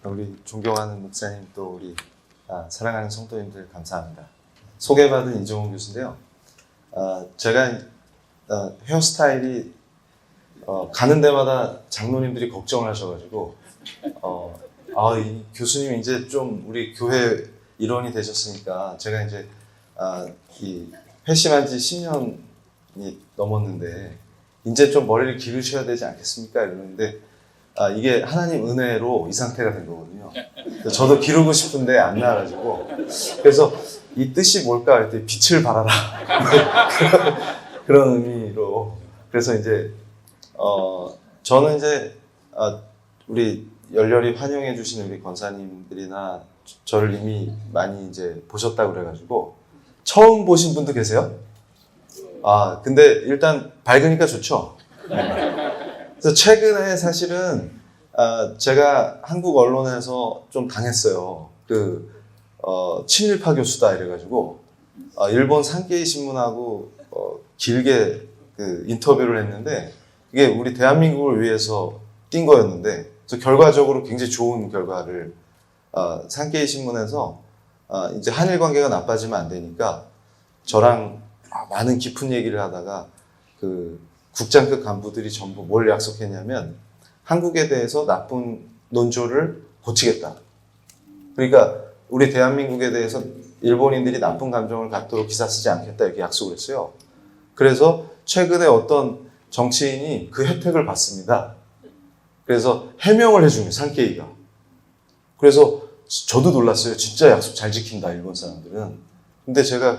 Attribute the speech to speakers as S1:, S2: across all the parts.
S1: 우리 존경하는 목사님 또 우리 사랑하는 성도님들 감사합니다. 소개받은 이종훈 교수인데요. 제가 헤어스타일이 가는 데마다 장로님들이 걱정을 하셔가지고 이 교수님 이제 좀 우리 교회 일원이 되셨으니까 제가 이제 이 회심한 지 10년이 넘었는데 이제 좀 머리를 기르셔야 되지 않겠습니까? 이러는데 이게 하나님 은혜로 이 상태가 된 거거든요. 저도 기르고 싶은데 안 나와가지고 그래서 이 뜻이 뭘까 했더니 빛을 발하라 그런 의미로 그래서 이제 저는 이제 우리 열렬히 환영해 주신 우리 권사님들이나 저를 이미 많이 이제 보셨다고 그래가지고 처음 보신 분도 계세요? 근데 일단 밝으니까 좋죠. 그래서 최근에 사실은 제가 한국 언론에서 좀 당했어요. 친일파 교수다 이래가지고 일본 산케이 신문하고 길게 인터뷰를 했는데 그게 우리 대한민국을 위해서 뛴 거였는데 그래서 결과적으로 굉장히 좋은 결과를 산케이 신문에서 이제 한일 관계가 나빠지면 안 되니까 저랑 많은 깊은 얘기를 하다가 국장급 간부들이 전부 뭘 약속했냐면 한국에 대해서 나쁜 논조를 고치겠다. 그러니까 우리 대한민국에 대해서 일본인들이 나쁜 감정을 갖도록 기사 쓰지 않겠다 이렇게 약속을 했어요. 그래서 최근에 어떤 정치인이 그 혜택을 받습니다. 그래서 해명을 해준 거예요, 산케이가. 그래서 저도 놀랐어요. 진짜 약속 잘 지킨다, 일본 사람들은. 근데 제가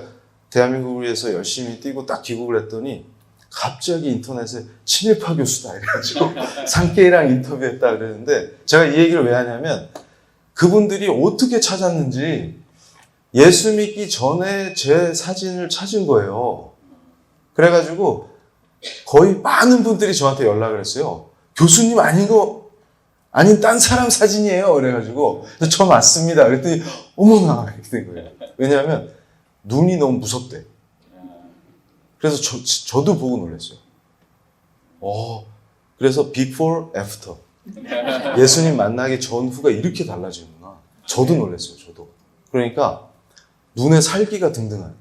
S1: 대한민국을 위해서 열심히 뛰고 딱 귀국을 했더니 갑자기 인터넷에 친일파 교수다 이래가지고 산케이랑 인터뷰했다 그랬는데 제가 이 얘기를 왜 하냐면 그분들이 어떻게 찾았는지 예수 믿기 전에 제 사진을 찾은 거예요. 그래가지고 거의 많은 분들이 저한테 연락을 했어요. 교수님 아닌 딴 사람 사진이에요. 그래가지고 저 맞습니다. 그랬더니 어머나 이렇게 된 거예요. 왜냐하면 눈이 너무 무섭대. 그래서 저도 보고 놀랐어요. 그래서 before, after. 예수님 만나기 전후가 이렇게 달라지는구나. 저도 놀랐어요, 저도. 그러니까 눈에 살기가 등등한.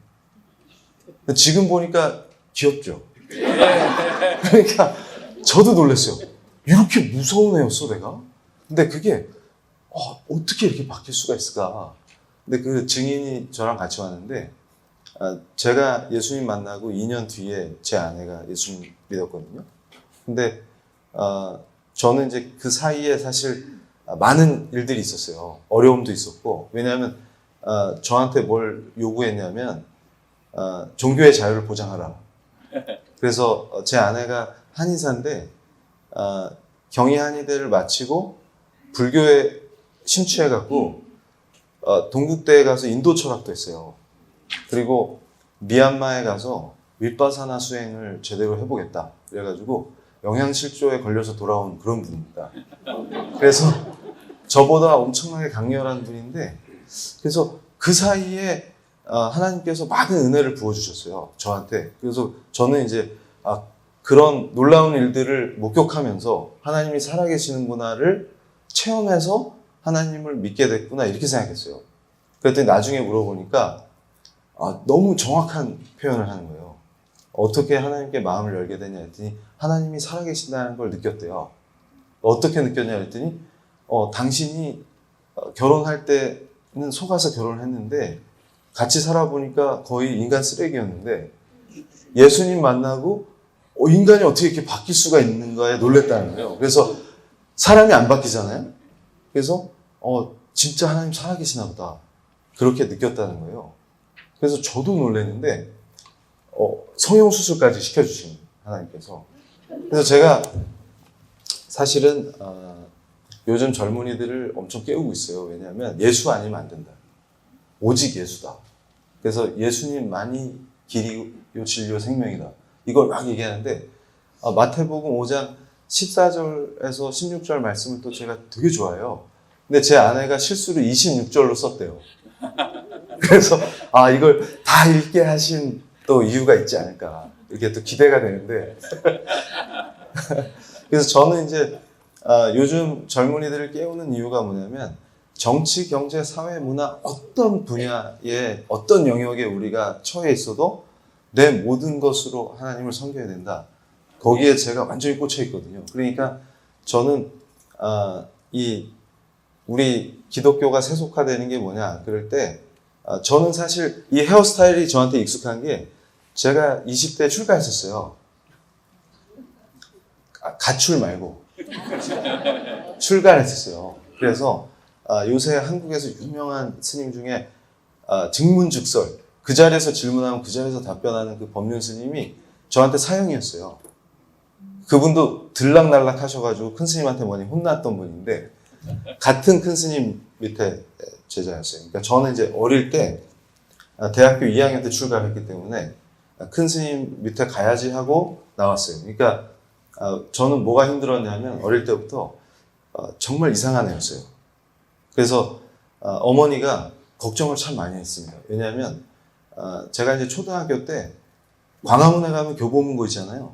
S1: 지금 보니까 귀엽죠? 그러니까 저도 놀랐어요. 이렇게 무서운 애였어, 내가? 근데 그게 어떻게 이렇게 바뀔 수가 있을까? 근데 그 증인이 저랑 같이 왔는데 제가 예수님 만나고 2년 뒤에 제 아내가 예수님 믿었거든요. 근데 저는 이제 그 사이에 사실 많은 일들이 있었어요. 어려움도 있었고 왜냐하면 저한테 뭘 요구했냐면 종교의 자유를 보장하라. 그래서 제 아내가 한의사인데 경희 한의대를 마치고 불교에 심취해갖고 동국대에 가서 인도 철학도 했어요. 그리고 미얀마에 가서 윗바사나 수행을 제대로 해보겠다. 그래가지고 영양실조에 걸려서 돌아온 그런 분입니다. 그래서 저보다 엄청나게 강렬한 분인데 그래서 그 사이에 하나님께서 많은 은혜를 부어주셨어요. 저한테. 그래서 저는 이제 그런 놀라운 일들을 목격하면서 하나님이 살아계시는구나를 체험해서 하나님을 믿게 됐구나 이렇게 생각했어요. 그랬더니 나중에 물어보니까 너무 정확한 표현을 하는 거예요. 어떻게 하나님께 마음을 열게 되냐 했더니 하나님이 살아계신다는 걸 느꼈대요. 어떻게 느꼈냐 했더니 당신이 결혼할 때는 속아서 결혼을 했는데 같이 살아보니까 거의 인간 쓰레기였는데 예수님 만나고 인간이 어떻게 이렇게 바뀔 수가 있는가에 놀랬다는 거예요. 그래서 사람이 안 바뀌잖아요. 그래서 진짜 하나님 살아계시나 보다 그렇게 느꼈다는 거예요. 그래서 저도 놀랐는데 성형수술까지 시켜주신 하나님께서. 그래서 제가 사실은 요즘 젊은이들을 엄청 깨우고 있어요. 왜냐하면 예수 아니면 안 된다. 오직 예수다. 그래서 예수님만이 길이요 진리요 생명이다. 이걸 막 얘기하는데 마태복음 5장 14절에서 16절 말씀을 또 제가 되게 좋아해요. 근데 제 아내가 실수로 26절로 썼대요. 그래서 이걸 다 읽게 하신 또 이유가 있지 않을까 이렇게 또 기대가 되는데 그래서 저는 이제 요즘 젊은이들을 깨우는 이유가 뭐냐면 정치, 경제, 사회, 문화 어떤 분야에 어떤 영역에 우리가 처해 있어도 내 모든 것으로 하나님을 섬겨야 된다. 거기에 제가 완전히 꽂혀 있거든요. 그러니까 저는 이 우리 기독교가 세속화되는 게 뭐냐 그럴 때 저는 사실 이 헤어스타일이 저한테 익숙한 게 제가 20대 출가했었어요. 가출 말고 출가를 했었어요. 그래서 요새 한국에서 유명한 스님 중에 증문즉설, 그 자리에서 질문하면 그 자리에서 답변하는 그 법륜 스님이 저한테 사형이었어요. 그분도 들락날락 하셔가지고 큰 스님한테 많이 혼났던 분인데 같은 큰 스님 밑에 제자였어요. 그러니까 저는 이제 어릴 때 대학교 2학년 때 출가를 했기 때문에 큰 스님 밑에 가야지 하고 나왔어요. 그러니까 저는 뭐가 힘들었냐면 어릴 때부터 정말 이상한 애였어요. 그래서 어머니가 걱정을 참 많이 했습니다. 왜냐하면 제가 이제 초등학교 때 광화문에 가면 교보문고 있잖아요.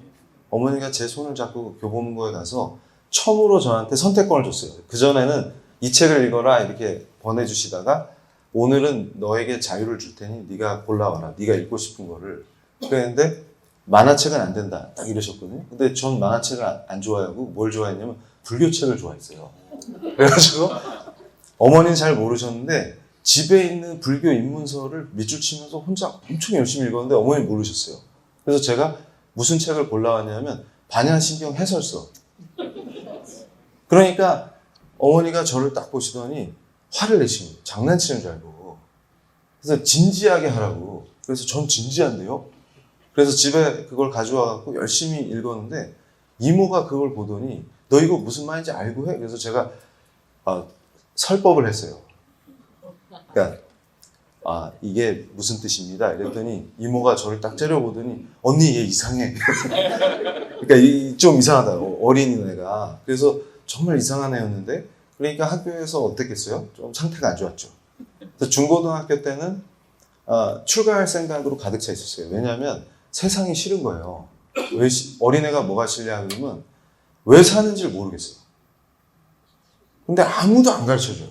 S1: 어머니가 제 손을 잡고 교보문고에 가서 처음으로 저한테 선택권을 줬어요. 그전에는 이 책을 읽어라 이렇게 보내주시다가 오늘은 너에게 자유를 줄 테니 네가 골라와라. 네가 읽고 싶은 거를. 그랬는데 만화책은 안 된다. 딱 이러셨거든요. 근데 전 만화책을 안 좋아하고 뭘 좋아했냐면 불교책을 좋아했어요. 그래가지고 어머니는 잘 모르셨는데 집에 있는 불교 입문서를 밑줄 치면서 혼자 엄청 열심히 읽었는데 어머니는 모르셨어요. 그래서 제가 무슨 책을 골라왔냐면 반야신경 해설서. 그러니까 어머니가 저를 딱 보시더니 화를 내신 거예요. 장난치는 줄 알고. 그래서 진지하게 하라고. 그래서 전 진지한데요. 그래서 집에 그걸 가져와갖고 열심히 읽었는데 이모가 그걸 보더니 너 이거 무슨 말인지 알고 해? 그래서 제가 설법을 했어요. 그러니까 이게 무슨 뜻입니다. 이랬더니 이모가 저를 딱 째려보더니 언니 얘 이상해. 그러니까 좀 이상하다. 어린이가. 그래서 정말 이상한 애였는데 그러니까 학교에서 어땠겠어요? 좀 상태가 안 좋았죠. 그래서 중고등학교 때는 출가할 생각으로 가득 차 있었어요. 왜냐하면 세상이 싫은 거예요. 왜 어린애가 뭐가 싫냐 그러면 왜 사는지를 모르겠어요. 근데 아무도 안 가르쳐줘요.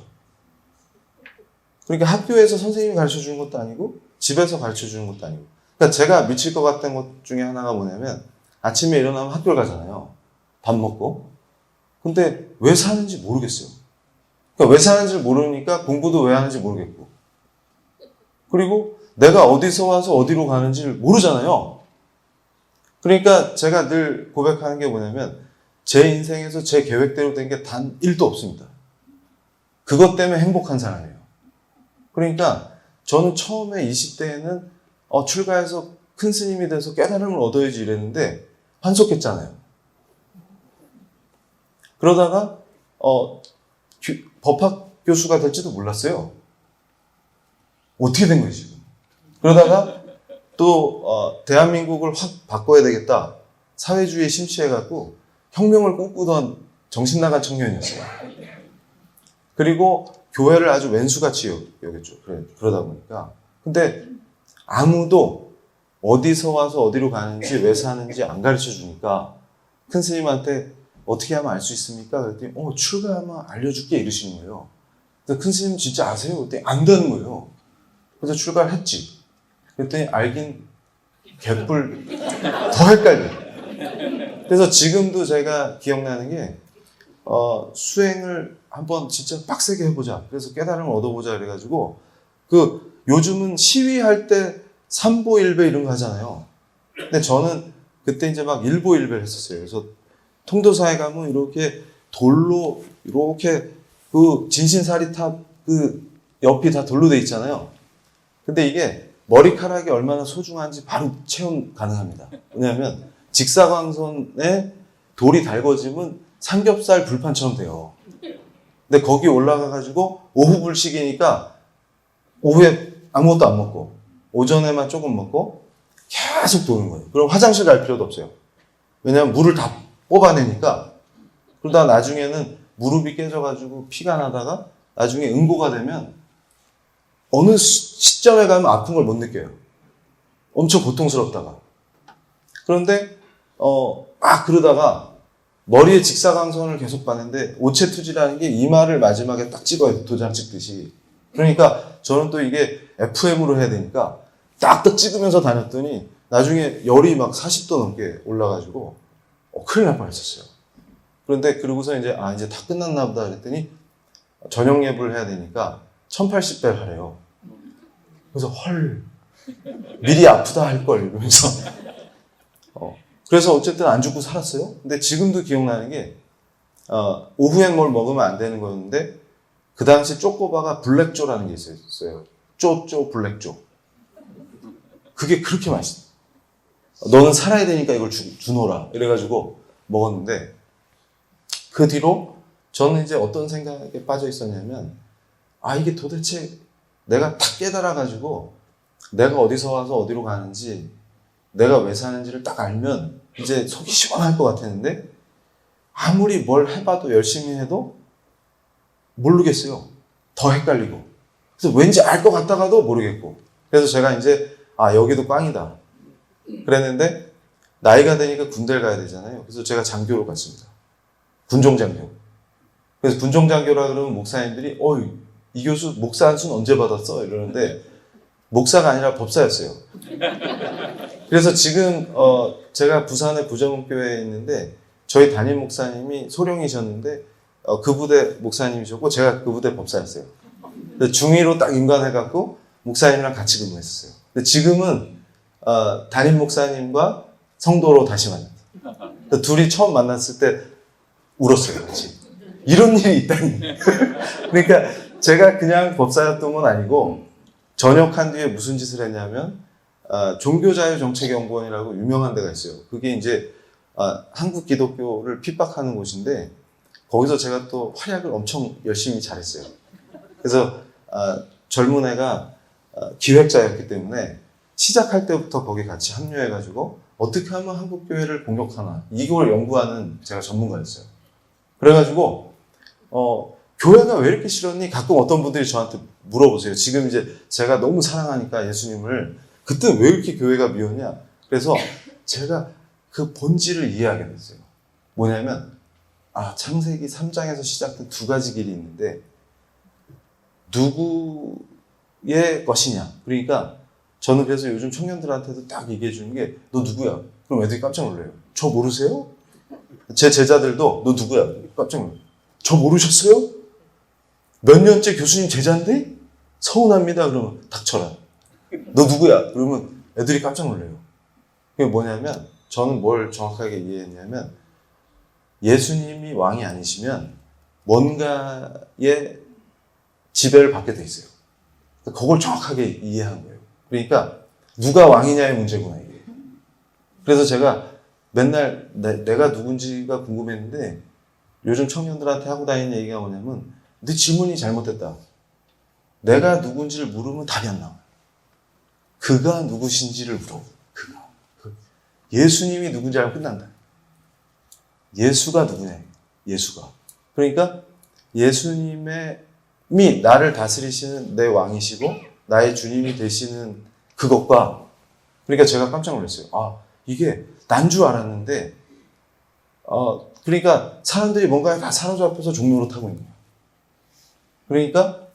S1: 그러니까 학교에서 선생님이 가르쳐주는 것도 아니고 집에서 가르쳐주는 것도 아니고. 그러니까 제가 미칠 것 같은 것 중에 하나가 뭐냐면 아침에 일어나면 학교를 가잖아요. 밥 먹고. 근데 왜 사는지 모르겠어요. 그러니까 왜 사는지를 모르니까 공부도 왜 하는지 모르겠고. 그리고 내가 어디서 와서 어디로 가는지를 모르잖아요. 그러니까 제가 늘 고백하는 게 뭐냐면 제 인생에서 제 계획대로 된 게 단 1도 없습니다. 그것 때문에 행복한 사람이에요. 그러니까 저는 처음에 20대에는 출가해서 큰 스님이 돼서 깨달음을 얻어야지 이랬는데 환속했잖아요. 그러다가 법학 교수가 될지도 몰랐어요. 어떻게 된 거예요 지금. 그러다가 또 대한민국을 확 바꿔야 되겠다. 사회주의에 심취해갖고 혁명을 꿈꾸던 정신 나간 청년이었어요. 그리고 교회를 아주 왼수같이 여겼죠. 그러다 보니까. 근데 아무도 어디서 와서 어디로 가는지 왜 사는지 안 가르쳐 주니까 큰 스님한테 어떻게 하면 알 수 있습니까? 그랬더니 출가하면 알려줄게 이러시는 거예요. 근데 큰 스님 진짜 아세요? 그랬더니 안다는 거예요. 그래서 출가를 했지. 그랬더니 알긴 개뿔 더 헷갈려요. 그래서 지금도 제가 기억나는 게 수행을 한번 진짜 빡세게 해보자. 그래서 깨달음을 얻어보자 그래가지고 요즘은 시위할 때 삼보일배 이런 거 하잖아요. 근데 저는 그때 이제 막 일보일배를 했었어요. 그래서 통도사에 가면 이렇게 돌로 이렇게 진신사리탑 옆이 다 돌로 돼 있잖아요. 근데 이게 머리카락이 얼마나 소중한지 바로 체험 가능합니다. 왜냐하면 직사광선에 돌이 달궈지면 삼겹살 불판처럼 돼요. 근데 거기 올라가가지고 오후 불식이니까 오후에 아무것도 안 먹고 오전에만 조금 먹고 계속 도는 거예요. 그럼 화장실 갈 필요도 없어요. 왜냐하면 물을 다 뽑아내니까. 그러다 나중에는 무릎이 깨져가지고 피가 나다가 나중에 응고가 되면 어느 시점에 가면 아픈 걸 못 느껴요. 엄청 고통스럽다가. 그런데 막 그러다가 머리에 직사광선을 계속 봤는데 오체투지라는 게 이마를 마지막에 딱 찍어야 돼. 도장 찍듯이. 그러니까 저는 또 이게 FM으로 해야 되니까 딱딱 찍으면서 다녔더니 나중에 열이 막 40도 넘게 올라가지고 큰일 날 뻔했었어요. 그런데 그러고서 이제 이제 다 끝났나 보다 그랬더니 저녁 예불을 해야 되니까 1080배를 하래요. 그래서 헐 미리 아프다 할 걸 이러면서 그래서 어쨌든 안 죽고 살았어요. 근데 지금도 기억나는 게 오후엔 뭘 먹으면 안 되는 거였는데 그 당시 쪼꼬바가 블랙조라는 게 있었어요. 쪼 블랙조. 그게 그렇게 맛있어. 너는 살아야 되니까 이걸 주노라 이래가지고 먹었는데 그 뒤로 저는 이제 어떤 생각에 빠져 있었냐면 이게 도대체 내가 딱 깨달아가지고 내가 어디서 와서 어디로 가는지 내가 왜 사는지를 딱 알면 이제 속이 시원할 것 같았는데 아무리 뭘 해봐도 열심히 해도 모르겠어요. 더 헷갈리고. 그래서 왠지 알 것 같다가도 모르겠고. 그래서 제가 이제 여기도 꽝이다. 그랬는데 나이가 되니까 군대를 가야 되잖아요. 그래서 제가 장교로 갔습니다. 군종장교. 그래서 군종장교라 그러면 목사님들이 이 교수 목사 한순 언제 받았어? 이러는데 목사가 아니라 법사였어요. 그래서 지금 제가 부산의 부정교회에 있는데 저희 담임 목사님이 소령이셨는데 그 부대 목사님이셨고 제가 그 부대 법사였어요. 중위로 딱 임관해갖고 목사님이랑 같이 근무했었어요. 근데 지금은 담임 목사님과 성도로 다시 만났어요. 둘이 처음 만났을 때 울었어요. 같이. 이런 일이 있다니. 그러니까 제가 그냥 법사였던 건 아니고 전역한 뒤에 무슨 짓을 했냐면 종교자유정책연구원이라고 유명한 데가 있어요. 그게 이제 한국 기독교를 핍박하는 곳인데 거기서 제가 또 활약을 엄청 열심히 잘했어요. 그래서 젊은 애가 기획자였기 때문에 시작할 때부터 거기 같이 합류해가지고 어떻게 하면 한국 교회를 공격하나 이걸 연구하는 제가 전문가였어요. 그래가지고 교회가 왜 이렇게 싫었니? 가끔 어떤 분들이 저한테 물어보세요. 지금 이제 제가 너무 사랑하니까 예수님을 그때 왜 이렇게 교회가 미웠냐? 그래서 제가 그 본질을 이해하게 됐어요. 뭐냐면 창세기 3장에서 시작된 두 가지 길이 있는데 누구의 것이냐? 그러니까 저는 그래서 요즘 청년들한테도 딱 얘기해 주는 게 너 누구야? 그럼 애들이 깜짝 놀래요. 저 모르세요? 제 제자들도 너 누구야? 깜짝 놀래요. 저 모르셨어요? 몇 년째 교수님 제자인데? 서운합니다. 그러면 닥쳐라. 너 누구야? 그러면 애들이 깜짝 놀래요. 그게 뭐냐면 저는 뭘 정확하게 이해했냐면 예수님이 왕이 아니시면 뭔가의 지배를 받게 돼 있어요. 그걸 정확하게 이해한 거예요. 그러니까 누가 왕이냐의 문제구나 이게. 그래서 제가 맨날 내가 누군지가 궁금했는데 요즘 청년들한테 하고 다니는 얘기가 뭐냐면 네 질문이 잘못됐다. 내가 누군지를 물으면 답이 안 나와요. 그가 누구신지를 물어. 그가. 예수님이 누군지 알고 끝난다. 예수가 누구냐. 예수가. 그러니까 예수님이 나를 다스리시는 내 왕이시고 나의 주님이 되시는 그것과 그러니까 제가 깜짝 놀랐어요. 이게 난 줄 알았는데 그러니까 사람들이 뭔가에 다 사로잡혀서 종로로 타고 있는 거예요. 그러니까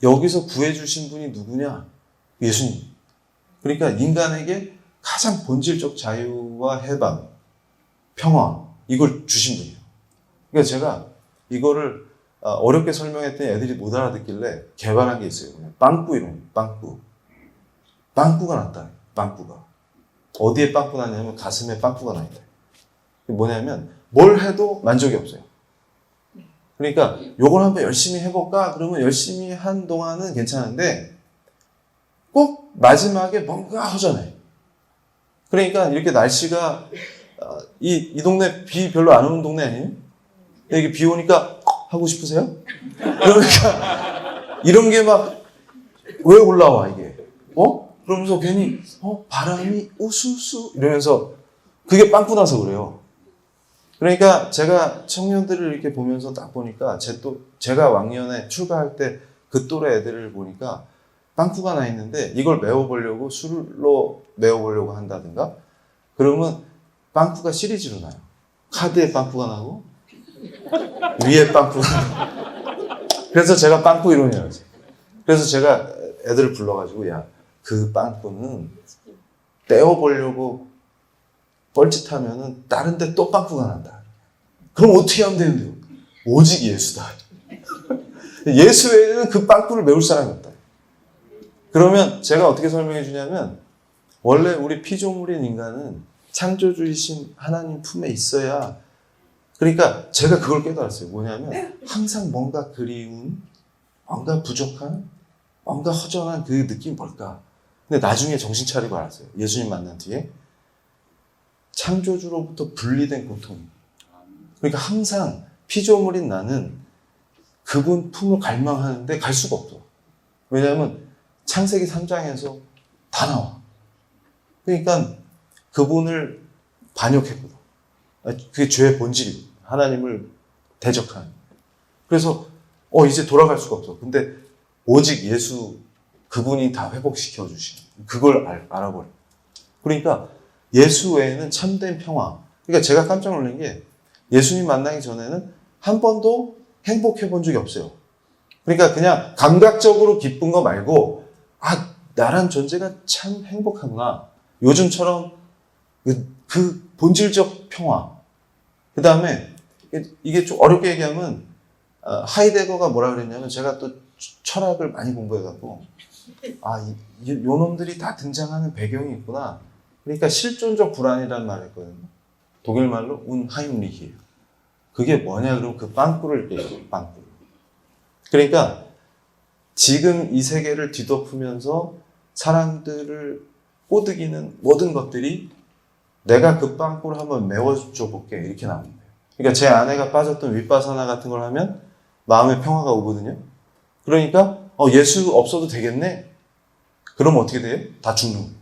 S1: 여기서 구해주신 분이 누구냐? 예수님. 그러니까 인간에게 가장 본질적 자유와 해방, 평화 이걸 주신 분이에요. 그러니까 제가 이거를 어렵게 설명했더니 애들이 못 알아듣길래 개발한 게 있어요. 빵꾸 이런 빵꾸. 빵꾸가 났다. 빵꾸가. 어디에 빵꾸 나냐면 가슴에 빵꾸가 나 있다. 뭐냐면 뭘 해도 만족이 없어요. 그러니까 요걸 한번 열심히 해볼까? 그러면 열심히 한 동안은 괜찮은데 꼭 마지막에 뭔가 허전해. 그러니까 이렇게 날씨가 이 동네 비 별로 안 오는 동네 아니에요? 이게 비 오니까 하고 싶으세요? 그러니까 이런 게 막 왜 올라와 이게? 그러면서 괜히 바람이 우수수 이러면서 그게 빵꾸 나서 그래요. 그러니까 제가 청년들을 이렇게 보면서 딱 보니까 제가 왕년에 출가할 때 그 또래 애들을 보니까 빵꾸가 나 있는데 이걸 메워보려고 술로 메워보려고 한다든가 그러면 빵꾸가 시리즈로 나요. 카드에 빵꾸가 나고 위에 빵꾸가 나고. 그래서 제가 빵꾸 이론이라고 했어요. 그래서 제가 애들을 불러가지고 야, 그 빵꾸는 떼어보려고 뻘짓하면은 다른 데 또 빵꾸가 난다. 그럼 어떻게 하면 되는데요? 오직 예수다. 예수 외에는 그 빵꾸를 메울 사람이 없다. 그러면 제가 어떻게 설명해 주냐면 원래 우리 피조물인 인간은 창조주이신 하나님 품에 있어야, 그러니까 제가 그걸 깨달았어요. 뭐냐면 항상 뭔가 그리운, 뭔가 부족한, 뭔가 허전한 그 느낌이 뭘까? 근데 나중에 정신 차리고 알았어요. 예수님 만난 뒤에 창조주로부터 분리된 고통. 그러니까 항상 피조물인 나는 그분 품을 갈망하는데 갈 수가 없어. 왜냐하면 창세기 3장에서 다 나와. 그러니까 그분을 반역했거든. 그게 죄의 본질이고 하나님을 대적하는. 그래서 이제 돌아갈 수가 없어. 근데 오직 예수, 그분이 다 회복시켜 주시는, 그걸 알아버려. 그러니까 예수 외에는 참된 평화. 그러니까 제가 깜짝 놀란 게 예수님 만나기 전에는 한 번도 행복해 본 적이 없어요. 그러니까 그냥 감각적으로 기쁜 거 말고 나란 존재가 참 행복하구나. 요즘처럼 그 본질적 평화. 그 다음에 이게 좀 어렵게 얘기하면 하이데거가 뭐라 그랬냐면 제가 또 철학을 많이 공부해갖고 요 놈들이 다 등장하는 배경이 있구나. 그러니까 실존적 불안이라는 말을 했거든요. 독일말로 운하임리히예요. 그게 뭐냐 그러면 그 빵꾸를 얘기해요. 빵꾸. 그러니까 지금 이 세계를 뒤덮으면서 사람들을 꼬드기는 모든 것들이 내가 그 빵꾸를 한번 메워줘 볼게 이렇게 나오는 거예요. 그러니까 제 아내가 빠졌던 윗바사나 같은 걸 하면 마음의 평화가 오거든요. 그러니까 예수 없어도 되겠네. 그럼 어떻게 돼요? 다 죽는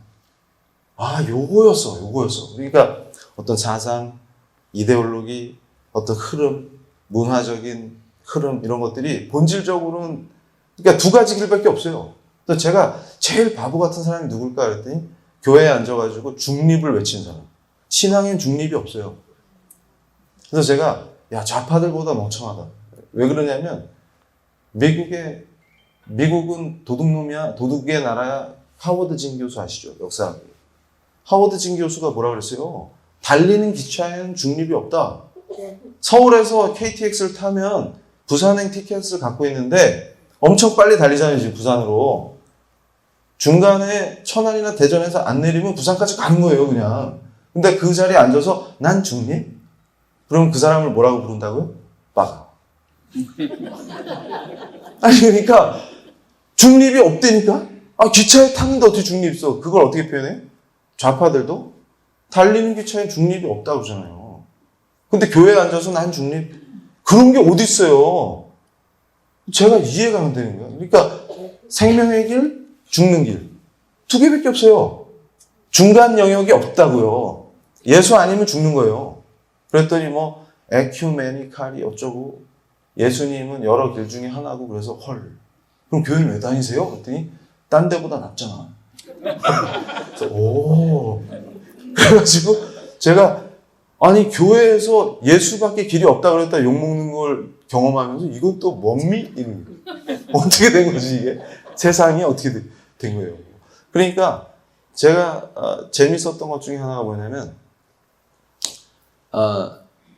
S1: 거예요. 요거였어. 그러니까 어떤 사상, 이데올로기, 어떤 흐름, 문화적인 흐름 이런 것들이 본질적으로는 그러니까 두 가지 길밖에 없어요. 그래서 제가 제일 바보 같은 사람이 누굴까 그랬더니 교회에 앉아가지고 중립을 외치는 사람. 신앙엔 중립이 없어요. 그래서 제가 좌파들보다 멍청하다. 왜 그러냐면 미국은 도둑놈이야. 도둑의 나라야. 하워드 진 교수 아시죠? 역사. 하워드 진 교수가 뭐라 그랬어요? 달리는 기차에는 중립이 없다. 서울에서 KTX를 타면 부산행 티켓을 갖고 있는데 엄청 빨리 달리잖아요, 지금 부산으로. 중간에 천안이나 대전에서 안 내리면 부산까지 가는 거예요, 그냥. 근데 그 자리에 앉아서 난 중립? 그럼 그 사람을 뭐라고 부른다고요? 빠가. 그러니까 중립이 없다니까? 기차에 탔는데 어떻게 중립이 있어? 그걸 어떻게 표현해? 좌파들도 달리는 기차에 중립이 없다고 그러잖아요. 근데 교회에 앉아서 난 중립? 그런 게 어디 있어요? 제가 이해가 안 되는 거예요. 그러니까 생명의 길, 죽는 길. 두 개밖에 없어요. 중간 영역이 없다고요. 예수 아니면 죽는 거예요. 그랬더니 에큐메니칼이 어쩌고 예수님은 여러 길 중에 하나고 그래서 헐. 그럼 교회는 왜 다니세요? 그랬더니 딴 데보다 낫잖아. 그래서 그래가지고 제가 교회에서 예수밖에 길이 없다 그랬다 욕먹는 걸 경험하면서 이건 또 뭡니? 이런 거예요. 어떻게 된 거지 이게? 세상이 어떻게 된 거예요? 그러니까 제가 재밌었던 것 중에 하나가 뭐냐면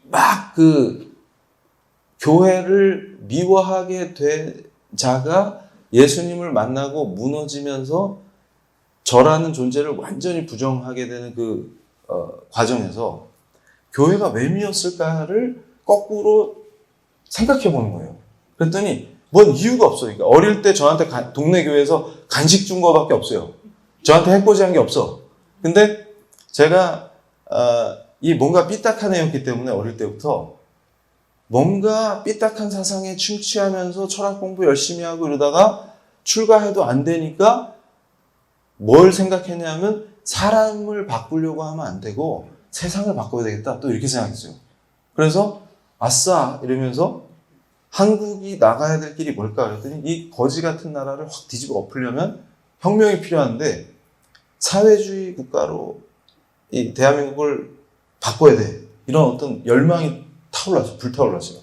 S1: 막 교회를 미워하게 된 자가 예수님을 만나고 무너지면서 저라는 존재를 완전히 부정하게 되는 그 과정에서 교회가 왜 미웠을까를 거꾸로 생각해 보는 거예요. 그랬더니 뭔 이유가 없어요. 그러니까 어릴 때 저한테 동네 교회에서 간식 준 거밖에 없어요. 저한테 해코지한 게 없어. 근데 제가 이 뭔가 삐딱한 애였기 때문에 어릴 때부터 뭔가 삐딱한 사상에 침취하면서 철학 공부 열심히 하고 이러다가 출가해도 안 되니까 뭘 생각했냐면 사람을 바꾸려고 하면 안 되고 세상을 바꿔야 되겠다. 또 이렇게 생각했어요. 그래서 아싸 이러면서 한국이 나가야 될 길이 뭘까 그랬더니 이 거지 같은 나라를 확 뒤집어 엎으려면 혁명이 필요한데 사회주의 국가로 이 대한민국을 바꿔야 돼. 이런 어떤 열망이 불타올랐어요.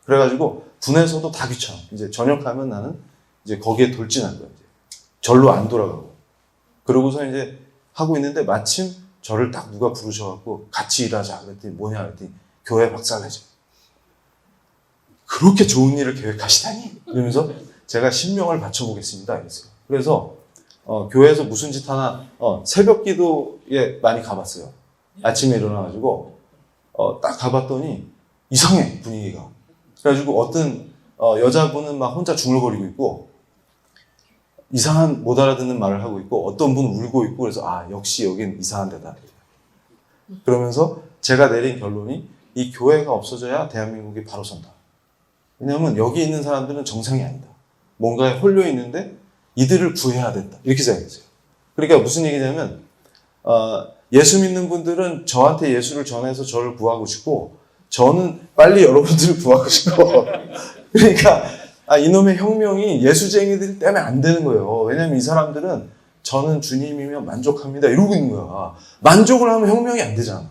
S1: 그래가지고 군에서도 다 귀찮아. 이제 전역하면 나는 이제 거기에 돌진한 거야. 이제. 절로 안 돌아가고. 그러고서 이제 하고 있는데 마침 저를 딱 누가 부르셔갖고 같이 일하자. 그랬더니 뭐냐 그랬더니 교회 박살내자. 그렇게 좋은 일을 계획하시다니? 이러면서 제가 신명을 바쳐보겠습니다. 이랬어요. 그래서 교회에서 무슨 짓 하나 새벽 기도에 많이 가봤어요. 아침에 일어나가지고 딱 가봤더니 이상해 분위기가. 그래가지고 어떤 여자분은 막 혼자 중얼거리고 있고 이상한 못 알아듣는 말을 하고 있고 어떤 분은 울고 있고 그래서 역시 여긴 이상한 데다. 그러면서 제가 내린 결론이 이 교회가 없어져야 대한민국이 바로 선다. 왜냐하면 여기 있는 사람들은 정상이 아니다. 뭔가에 홀려 있는데 이들을 구해야 된다. 이렇게 생각했어요. 그러니까 무슨 얘기냐면 예수 믿는 분들은 저한테 예수를 전해서 저를 구하고 싶고 저는 빨리 여러분들을 구하고 싶고 그러니까 이놈의 혁명이 예수쟁이들 때문에 안 되는 거예요. 왜냐하면 이 사람들은 저는 주님이면 만족합니다 이러고 있는 거야. 만족을 하면 혁명이 안 되잖아.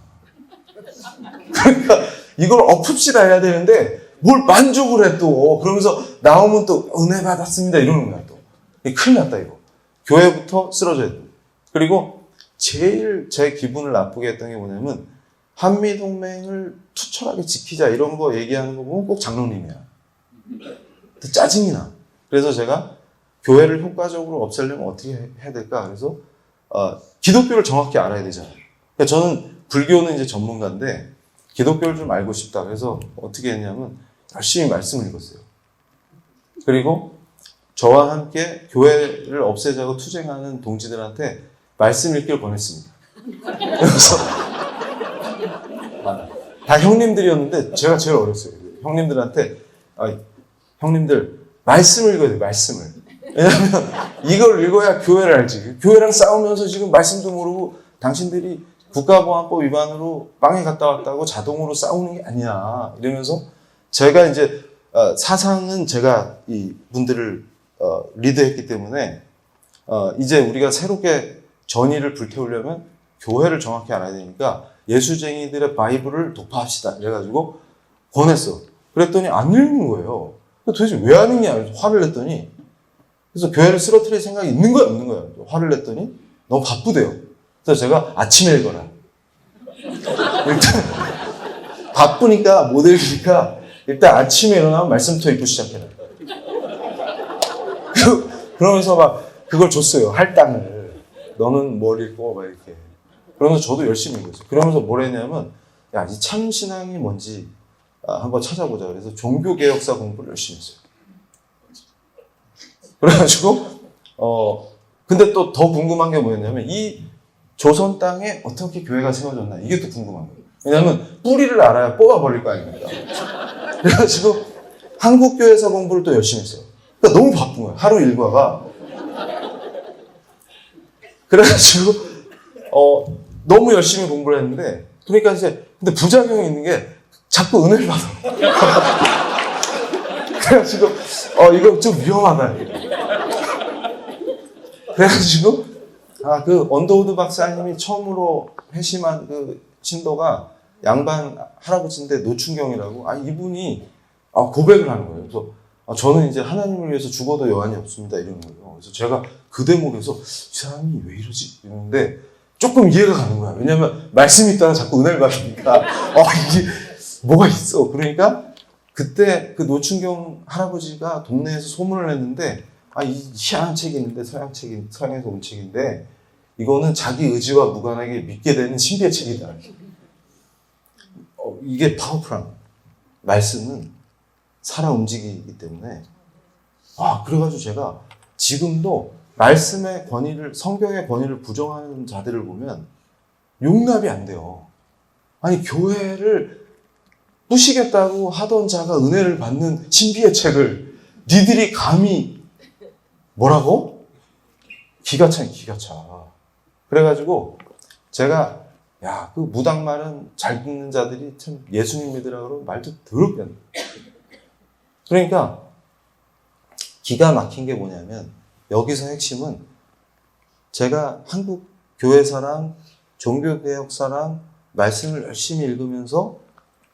S1: 그러니까 이걸 엎읍시다 해야 되는데 뭘 만족을 해 또. 그러면서 나오면 또 은혜 받았습니다 이러는 거야 또. 큰일 났다 이거. 교회부터 쓰러져야 돼. 그리고 제일 제 기분을 나쁘게 했던 게 뭐냐면 한미동맹을 투철하게 지키자 이런 거 얘기하는 거 보면 꼭 장로님이야. 짜증이 나. 그래서 제가 교회를 효과적으로 없애려면 어떻게 해야 될까? 그래서 기독교를 정확히 알아야 되잖아요. 그러니까 저는 불교는 이제 전문가인데 기독교를 좀 알고 싶다. 그래서 어떻게 했냐면 열심히 말씀을 읽었어요. 그리고 저와 함께 교회를 없애자고 투쟁하는 동지들한테 말씀 읽기를 권했습니다. 그래서 다 형님들이었는데 제가 제일 어렸어요. 형님들한테 형님들 말씀을 읽어야 돼요. 말씀을. 왜냐하면 이걸 읽어야 교회를 알지. 교회랑 싸우면서 지금 말씀도 모르고 당신들이 국가보안법 위반으로 빵에 갔다 왔다고 자동으로 싸우는 게 아니야. 이러면서 제가 이제 사상은 제가 이 분들을 리드했기 때문에 이제 우리가 새롭게 전의를 불태우려면 교회를 정확히 알아야 되니까 예수쟁이들의 바이블을 독파합시다. 이래가지고 권했어. 그랬더니 안 읽는 거예요. 도대체 왜 안 읽냐? 화를 냈더니 그래서 교회를 쓰러뜨릴 생각이 있는 거야 없는 거야? 화를 냈더니 너무 바쁘대요. 그래서 제가 아침에 읽어라. 일단 바쁘니까 못 읽으니까 일단 아침에 일어나면 말씀부터 읽고 시작해라. 그러면서 막 그걸 줬어요. 할당을. 너는 뭘 읽고 막 이렇게. 그러면서 저도 열심히 읽었어요. 그러면서 뭘 했냐면 야, 이 참신앙이 뭔지 한번 찾아보자. 그래서 종교개혁사 공부를 열심히 했어요. 그래가지고 근데 또 더 궁금한 게 뭐였냐면 이 조선 땅에 어떻게 교회가 세워졌나 이게 또 궁금한 거예요. 왜냐하면 뿌리를 알아야 뽑아버릴 거 아닙니까? 그래가지고 한국교회사 공부를 또 열심히 했어요. 그러니까 너무 바쁜 거예요. 하루 일과가. 그래가지고 너무 열심히 공부를 했는데 그러니까 이제 근데 부작용이 있는 게 자꾸 은혜를 받아. 그래가지고 이거 좀 위험하다. 그래가지고 그 언더우드 박사님이 처음으로 회심한 그 신도가 양반 할아버지인데 노춘경이라고 이분이 고백을 하는 거예요. 그래서 저는 이제 하나님을 위해서 죽어도 여한이 없습니다 이러는 거예요. 그래서 제가 그 대목에서 이 사람이 왜 이러지? 이러는데 조금 이해가 가는 거야. 왜냐면 말씀이 있다가 자꾸 은혜를 받으니까 이게 뭐가 있어. 그러니까 그때 그 노춘경 할아버지가 동네에서 소문을 냈는데 이 희한한 책이 있는데 서양에서 온 책인데 이거는 자기 의지와 무관하게 믿게 되는 신비의 책이다. 이게 파워풀한 말씀은 살아 움직이기 때문에 그래가지고 제가 지금도 말씀의 권위를 성경의 권위를 부정하는 자들을 보면 용납이 안 돼요. 아니 교회를 부시겠다고 하던 자가 은혜를 받는 신비의 책을 니들이 감히 뭐라고? 기가 차. 그래가지고 제가 그 무당말은 잘 듣는 자들이 참 예수님 믿으라 그러면 말도 더럽게 안 돼. 그러니까 기가 막힌 게 뭐냐면 여기서 핵심은 제가 한국 교회사랑 종교개혁사랑 말씀을 열심히 읽으면서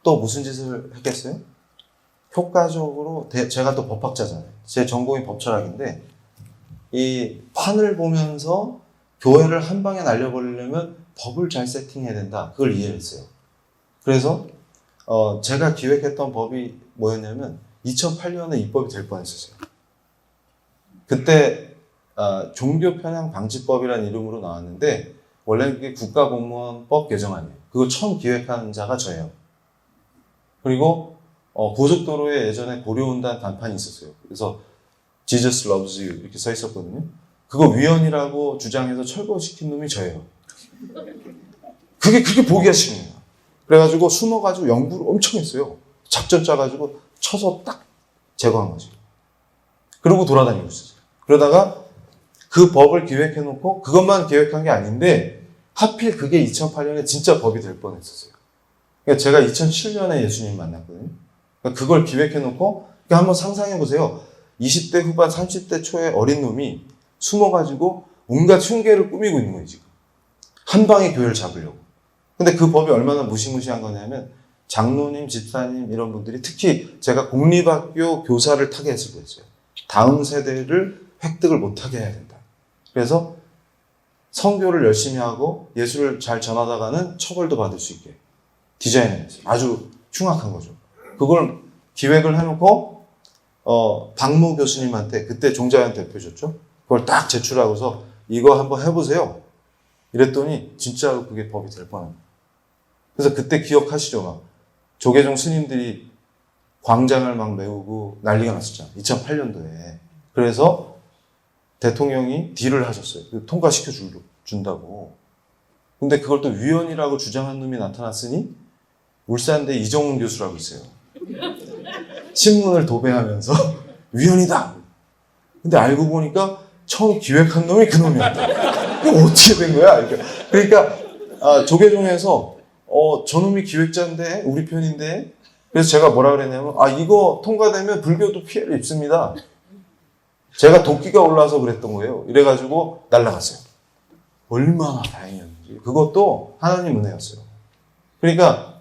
S1: 또 무슨 짓을 했겠어요? 효과적으로, 제가 또 법학자잖아요. 제 전공이 법철학인데, 이 판을 보면서 교회를 한 방에 날려버리려면 법을 잘 세팅해야 된다. 그걸 이해했어요. 그래서 제가 기획했던 법이 뭐였냐면 2008년에 입법이 될 뻔했었어요. 그때 종교 편향 방지법이라는 이름으로 나왔는데 원래 그게 국가공무원법 개정안이에요. 그걸 처음 기획한 자가 저예요. 그리고 고속도로에 예전에 고려온다는 간판이 있었어요. 그래서 Jesus loves you 이렇게 써 있었거든요. 그거 위헌이라고 주장해서 철거시킨 놈이 저예요. 그게 그렇게 보기가 싫은 거예요. 그래가지고 숨어가지고 연구를 엄청 했어요. 작전 짜가지고 쳐서 딱 제거한 거죠. 그러고 돌아다니고 있었어요. 그러다가 그 법을 기획해놓고 그것만 기획한 게 아닌데 하필 그게 2008년에 진짜 법이 될 뻔했었어요. 그러니까 제가 2007년에 예수님 만났거든요. 그러니까 그걸 기획해놓고 그러니까 한번 상상해보세요. 20대 후반 30대 초의 어린 놈이 숨어가지고 온갖 흉계를 꾸미고 있는 거예요, 지금. 한 방에 교회를 잡으려고. 근데 그 법이 얼마나 무시무시한 거냐면 장로님, 집사님 이런 분들이 특히 제가 공립학교 교사를 타겟으로 했어요. 다음 세대를 획득을 못하게 해야 된다. 그래서 선교를 열심히 하고 예수를 잘 전하다가는 처벌도 받을 수 있게 디자인했어요. 아주 흉악한 거죠. 그걸 기획을 해놓고 박모 교수님한테 그때 종자연 대표셨죠? 그걸 딱 제출하고서 이거 한번 해보세요. 이랬더니 진짜로 그게 법이 될 뻔합니다. 그래서 그때 기억하시죠? 막 조계종 스님들이 광장을 막 메우고 난리가 났었잖아요. 2008년도에. 그래서 대통령이 딜을 하셨어요. 통과시켜 준다고. 근데 그걸 또 위헌이라고 주장한 놈이 나타났으니 울산대 이정훈 교수라고 있어요. 신문을 도배하면서 위헌이다. 근데 알고 보니까 처음 기획한 놈이 그 놈이었다. 이거 어떻게 된 거야? 그러니까 조계종에서 저놈이 기획자인데 우리 편인데 그래서 제가 뭐라 그랬냐면 이거 통과되면 불교도 피해를 입습니다. 제가 도끼가 올라와서 그랬던 거예요. 이래가지고 날라갔어요. 얼마나 다행이었는지. 그것도 하나님 은혜였어요. 그러니까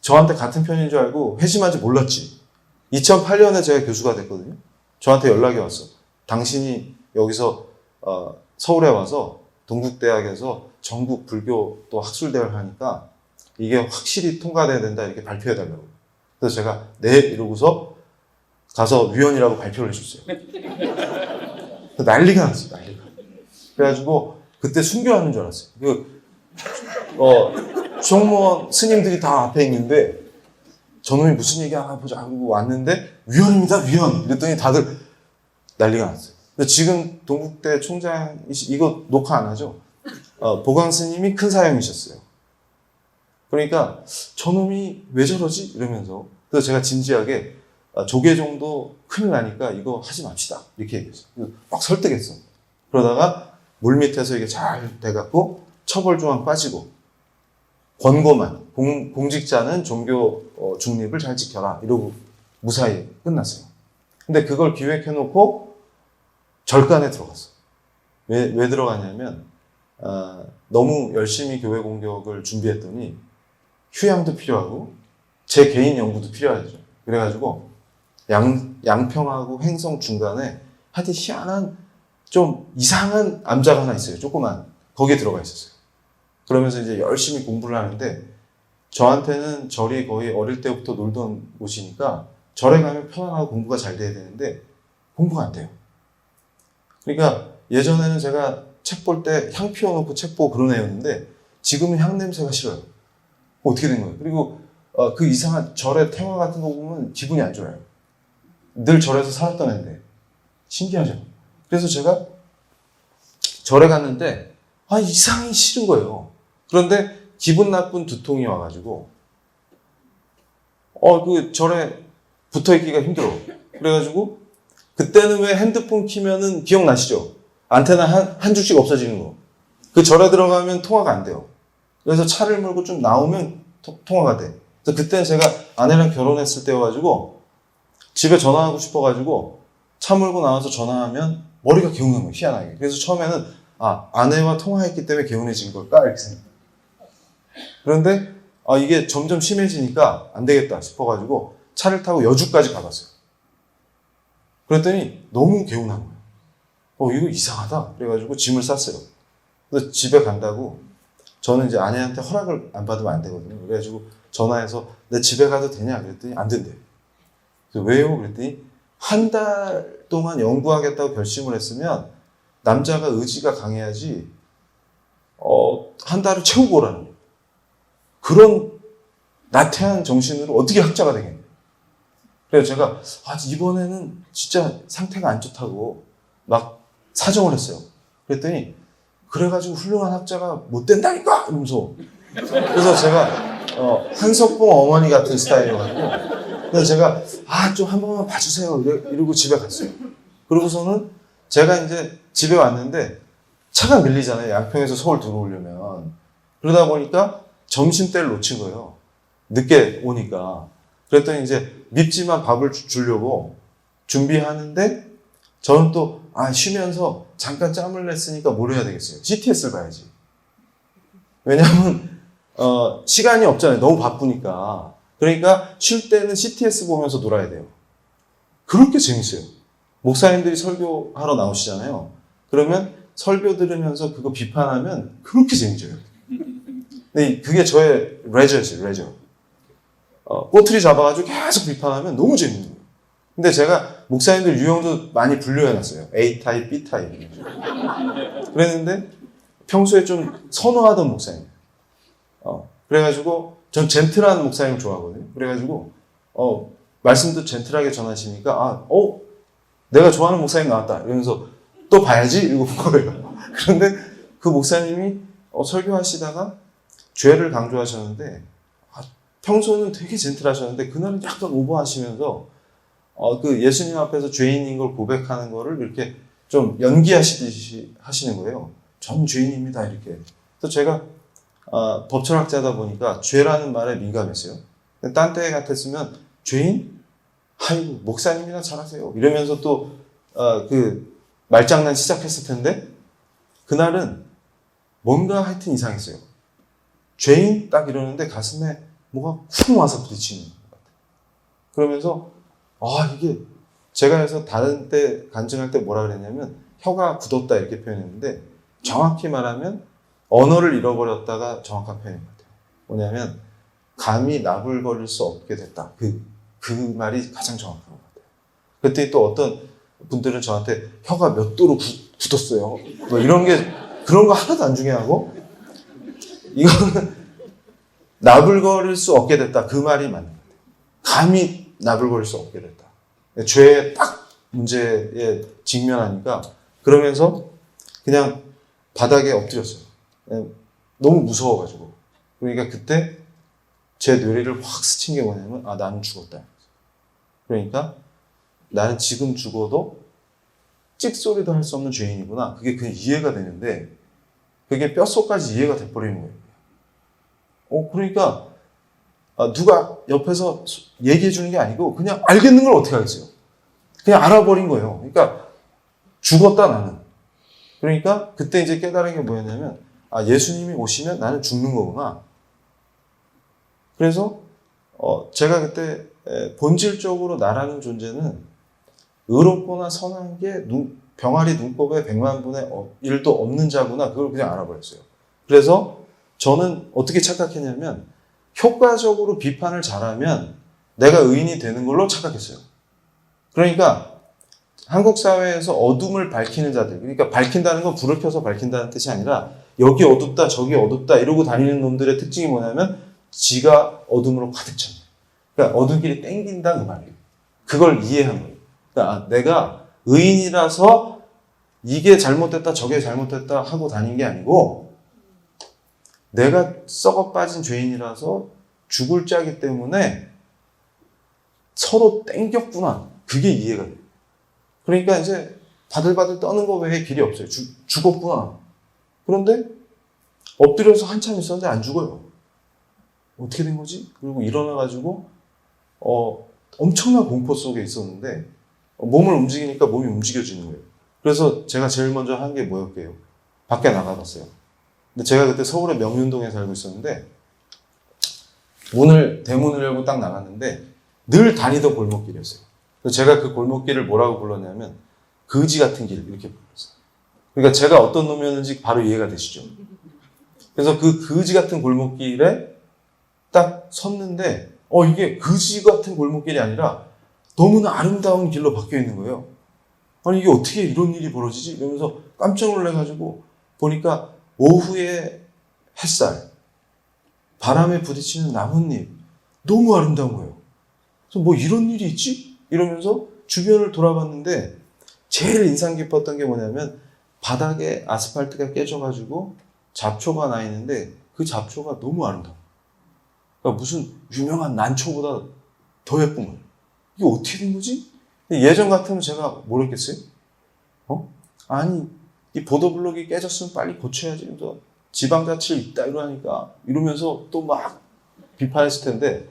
S1: 저한테 같은 편인 줄 알고 회심한지 몰랐지. 2008년에 제가 교수가 됐거든요. 저한테 연락이 왔어. 당신이 여기서 서울에 와서 동국대학에서 전국 불교 또 학술대회를 하니까 이게 확실히 통과돼야 된다 이렇게 발표해달라고. 그래서 제가 네 이러고서 가서 위원이라고 발표를 해줬어요. 난리가 났어요. 난리가. 그래가지고 그때 순교하는 줄 알았어요. 총무원 스님들이 다 앞에 있는데 저놈이 무슨 얘기 하나 보자 하고 왔는데 위원입니다 위원 이랬더니 다들 난리가 났어요. 근데 지금 동국대 총장 이거 녹화 안 하죠? 보광 스님이 큰 사형이셨어요. 그러니까 저놈이 왜 저러지? 이러면서 그래서 제가 진지하게 조계종도 큰일 나니까 이거 하지 맙시다 이렇게 얘기했어요. 막 설득했어. 그러다가 물밑에서 이게 잘 돼갖고 처벌조항 빠지고 권고만 공직자는 종교 중립을 잘 지켜라 이러고 무사히 끝났어요. 근데 그걸 기획해놓고 절간에 들어갔어. 왜 들어가냐면 너무 열심히 교회 공격을 준비했더니 휴양도 필요하고 제 개인 연구도 필요하죠. 그래가지고 양평하고 횡성 중간에 하여튼 희한한 좀 이상한 암자가 하나 있어요. 조그만 거기에 들어가 있었어요. 그러면서 이제 열심히 공부를 하는데 저한테는 절이 거의 어릴 때부터 놀던 곳이니까 절에 가면 편안하고 공부가 잘 돼야 되는데 공부가 안 돼요. 그러니까 예전에는 제가 책 볼 때 향 피워놓고 책 보고 그런 애였는데 지금은 향 냄새가 싫어요. 어떻게 된 거예요? 그리고 그 이상한 절의 테마 같은 거 보면 기분이 안 좋아요. 늘 절에서 살았던 애인데 신기하죠. 그래서 제가 절에 갔는데 이상이 싫은 거예요. 그런데 기분 나쁜 두통이 와가지고 그 절에 붙어있기가 힘들어. 그래가지고 그때는 왜 핸드폰 키면은 기억나시죠? 안테나 한 줄씩 없어지는 거. 그 절에 들어가면 통화가 안 돼요. 그래서 차를 몰고 좀 나오면 통화가 돼. 그래서 그때는 제가 아내랑 결혼했을 때여가지고 집에 전화하고 싶어가지고 차 몰고 나와서 전화하면 머리가 개운한 거예요. 희한하게. 그래서 처음에는 아내와 통화했기 때문에 개운해진 걸까? 이렇게 생각. 그런데 이게 점점 심해지니까 안 되겠다 싶어가지고 차를 타고 여주까지 가봤어요. 그랬더니 너무 개운한 거예요. 이거 이상하다. 그래가지고 짐을 쌌어요. 그래서 집에 간다고 저는 이제 아내한테 허락을 안 받으면 안 되거든요. 그래가지고 전화해서 내 집에 가도 되냐? 그랬더니 안 된대요. 그래서 왜요? 그랬더니 한 달 동안 연구하겠다고 결심을 했으면 남자가 의지가 강해야지 한 달을 채우고 오라는 거예요. 그런 나태한 정신으로 어떻게 학자가 되겠냐. 그래서 제가 이번에는 진짜 상태가 안 좋다고 막 사정을 했어요. 그랬더니 그래가지고 훌륭한 학자가 못 된다니까! 이러면서. 그래서 제가 한석봉 어머니 같은 스타일이어가지고 그래서 제가 좀 한 번만 봐주세요 이러고 집에 갔어요. 그러고서는 제가 이제 집에 왔는데 차가 밀리잖아요. 양평에서 서울 들어오려면. 그러다 보니까 점심때를 놓친 거예요. 늦게 오니까. 그랬더니 이제 밉지만 밥을 주려고 준비하는데 저는 또 쉬면서 잠깐 짬을 냈으니까 뭘 해야 되겠어요? CTS를 봐야지. 왜냐하면 시간이 없잖아요. 너무 바쁘니까. 그러니까 쉴 때는 CTS 보면서 놀아야 돼요. 그렇게 재밌어요. 목사님들이 설교하러 나오시잖아요. 그러면 설교 들으면서 그거 비판하면 그렇게 재밌어요. 근데 그게 저의 레저지, 레저. 꼬투리 잡아가지고 계속 비판하면 너무 재밌는 거예요. 근데 제가 목사님들 유형도 많이 분류해놨어요. A타입, B타입. 그랬는데 평소에 좀 선호하던 목사님. 그래가지고 전 젠틀한 목사님 좋아하거든요. 그래가지고 말씀도 젠틀하게 전하시니까 내가 좋아하는 목사님 나왔다 이러면서 또 봐야지 이러고 본 거예요. 그런데 그 목사님이 설교하시다가 죄를 강조하셨는데 평소는 되게 젠틀하셨는데 그날은 약간 오버하시면서 그 예수님 앞에서 죄인인 걸 고백하는 거를 이렇게 좀 연기하시듯이 하시는 거예요. 전 죄인입니다 이렇게. 그래서 제가 법철학자다 보니까 죄라는 말에 민감했어요. 딴 때 같았으면 죄인? 아이고 목사님이나 잘하세요 이러면서 또 그 말장난 시작했을 텐데 그날은 뭔가 하여튼 이상했어요. 죄인? 딱 이러는데 가슴에 뭐가 쿵 와서 부딪히는 것 같아요. 그러면서 이게 제가 해서 다른 때 간증할 때 뭐라 그랬냐면 혀가 굳었다 이렇게 표현했는데 정확히 말하면 언어를 잃어버렸다가 정확한 표현인 것 같아요. 뭐냐면 감히 나불거릴 수 없게 됐다. 그 말이 가장 정확한 것 같아요. 그때 또 어떤 분들은 저한테 혀가 몇 도로 굳었어요. 뭐 이런 게 그런 거 하나도 안 중요하고 이거는 나불거릴 수 없게 됐다. 그 말이 맞는 것 같아요. 감히 나불거릴 수 없게 됐다. 죄의 딱 문제에 직면하니까 그러면서 그냥 바닥에 엎드렸어요. 너무 무서워가지고. 그러니까 그때 제 뇌리를 확 스친 게 뭐냐면 나는 죽었다. 그러니까 나는 지금 죽어도 찍소리도 할 수 없는 죄인이구나. 그게 그냥 이해가 되는데 그게 뼛속까지 이해가 돼버리는 거예요. 그러니까 누가 옆에서 얘기해 주는 게 아니고 그냥 알겠는 걸 어떻게 하겠어요. 그냥 알아버린 거예요. 그러니까 죽었다 나는. 그러니까 그때 이제 깨달은 게 뭐였냐면 예수님이 오시면 나는 죽는 거구나. 그래서 제가 그때 본질적으로 나라는 존재는 의롭거나 선한 게 병아리 눈곱에 100만 분의 1도 없는 자구나. 그걸 그냥 알아버렸어요. 그래서 저는 어떻게 착각했냐면 효과적으로 비판을 잘하면 내가 의인이 되는 걸로 착각했어요. 그러니까 한국 사회에서 어둠을 밝히는 자들, 그러니까 밝힌다는 건 불을 켜서 밝힌다는 뜻이 아니라 여기 어둡다 저기 어둡다 이러고 다니는 놈들의 특징이 뭐냐면 지가 어둠으로 가득 찼네. 그러니까 어둠길이 땡긴다 그 말이에요. 그걸 이해한 거예요. 그러니까 내가 의인이라서 이게 잘못됐다 저게 잘못됐다 하고 다닌 게 아니고 내가 썩어 빠진 죄인이라서 죽을 자기 때문에 서로 땡겼구나. 그게 이해가 돼요. 그러니까 이제 바들바들 떠는 거 외에 길이 없어요. 죽었구나. 그런데 엎드려서 한참 있었는데 안 죽어요. 어떻게 된 거지? 그리고 일어나가지고 엄청난 공포 속에 있었는데 몸을 움직이니까 몸이 움직여지는 거예요. 그래서 제가 제일 먼저 한 게 뭐였게요? 밖에 나가봤어요. 근데 제가 그때 서울의 명륜동에 살고 있었는데 대문을 열고 딱 나갔는데 늘 다니던 골목길이었어요. 그래서 제가 그 골목길을 뭐라고 불렀냐면 거지 같은 길 이렇게 불렀어요. 그러니까 제가 어떤 놈이었는지 바로 이해가 되시죠? 그래서 그 거지 같은 골목길에 딱 섰는데 이게 거지 같은 골목길이 아니라 너무나 아름다운 길로 바뀌어 있는 거예요. 아니 이게 어떻게 이런 일이 벌어지지? 이러면서 깜짝 놀라가지고 보니까 오후의 햇살, 바람에 부딪히는 나뭇잎 너무 아름다운 거예요. 그래서 뭐 이런 일이 있지? 이러면서 주변을 돌아봤는데 제일 인상 깊었던 게 뭐냐면 바닥에 아스팔트가 깨져가지고 잡초가 나 있는데 그 잡초가 너무 아름다워. 그러니까 무슨 유명한 난초보다 더 예쁜 거예요. 이게 어떻게 된 거지? 예전 같으면 제가 모르겠어요? 아니 이 보도블록이 깨졌으면 빨리 고쳐야지. 지방자치를 있다 이러면서 또 막 비판했을 텐데,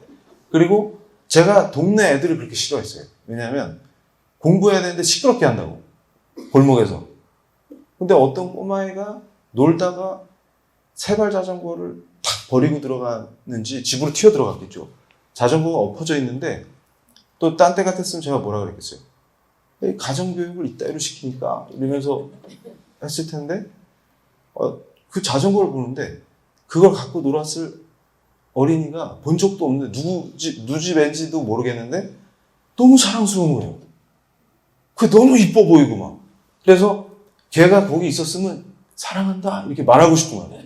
S1: 그리고 제가 동네 애들을 그렇게 싫어했어요. 왜냐하면 공부해야 되는데 시끄럽게 한다고 골목에서. 근데 어떤 꼬마애가 놀다가 세발 자전거를 탁 버리고 들어갔는지 집으로 튀어 들어갔겠죠. 자전거가 엎어져 있는데 또 딴 때 같았으면 제가 뭐라 그랬겠어요. 가정교육을 이따위로 시키니까 이러면서 했을 텐데 그 자전거를 보는데 그걸 갖고 놀았을 어린이가 본 적도 없는데 누집 앤지도 모르겠는데 너무 사랑스러운 거예요. 그게 너무 이뻐 보이고 막. 그래서 걔가 거기 있었으면 사랑한다 이렇게 말하고 싶은 거예요.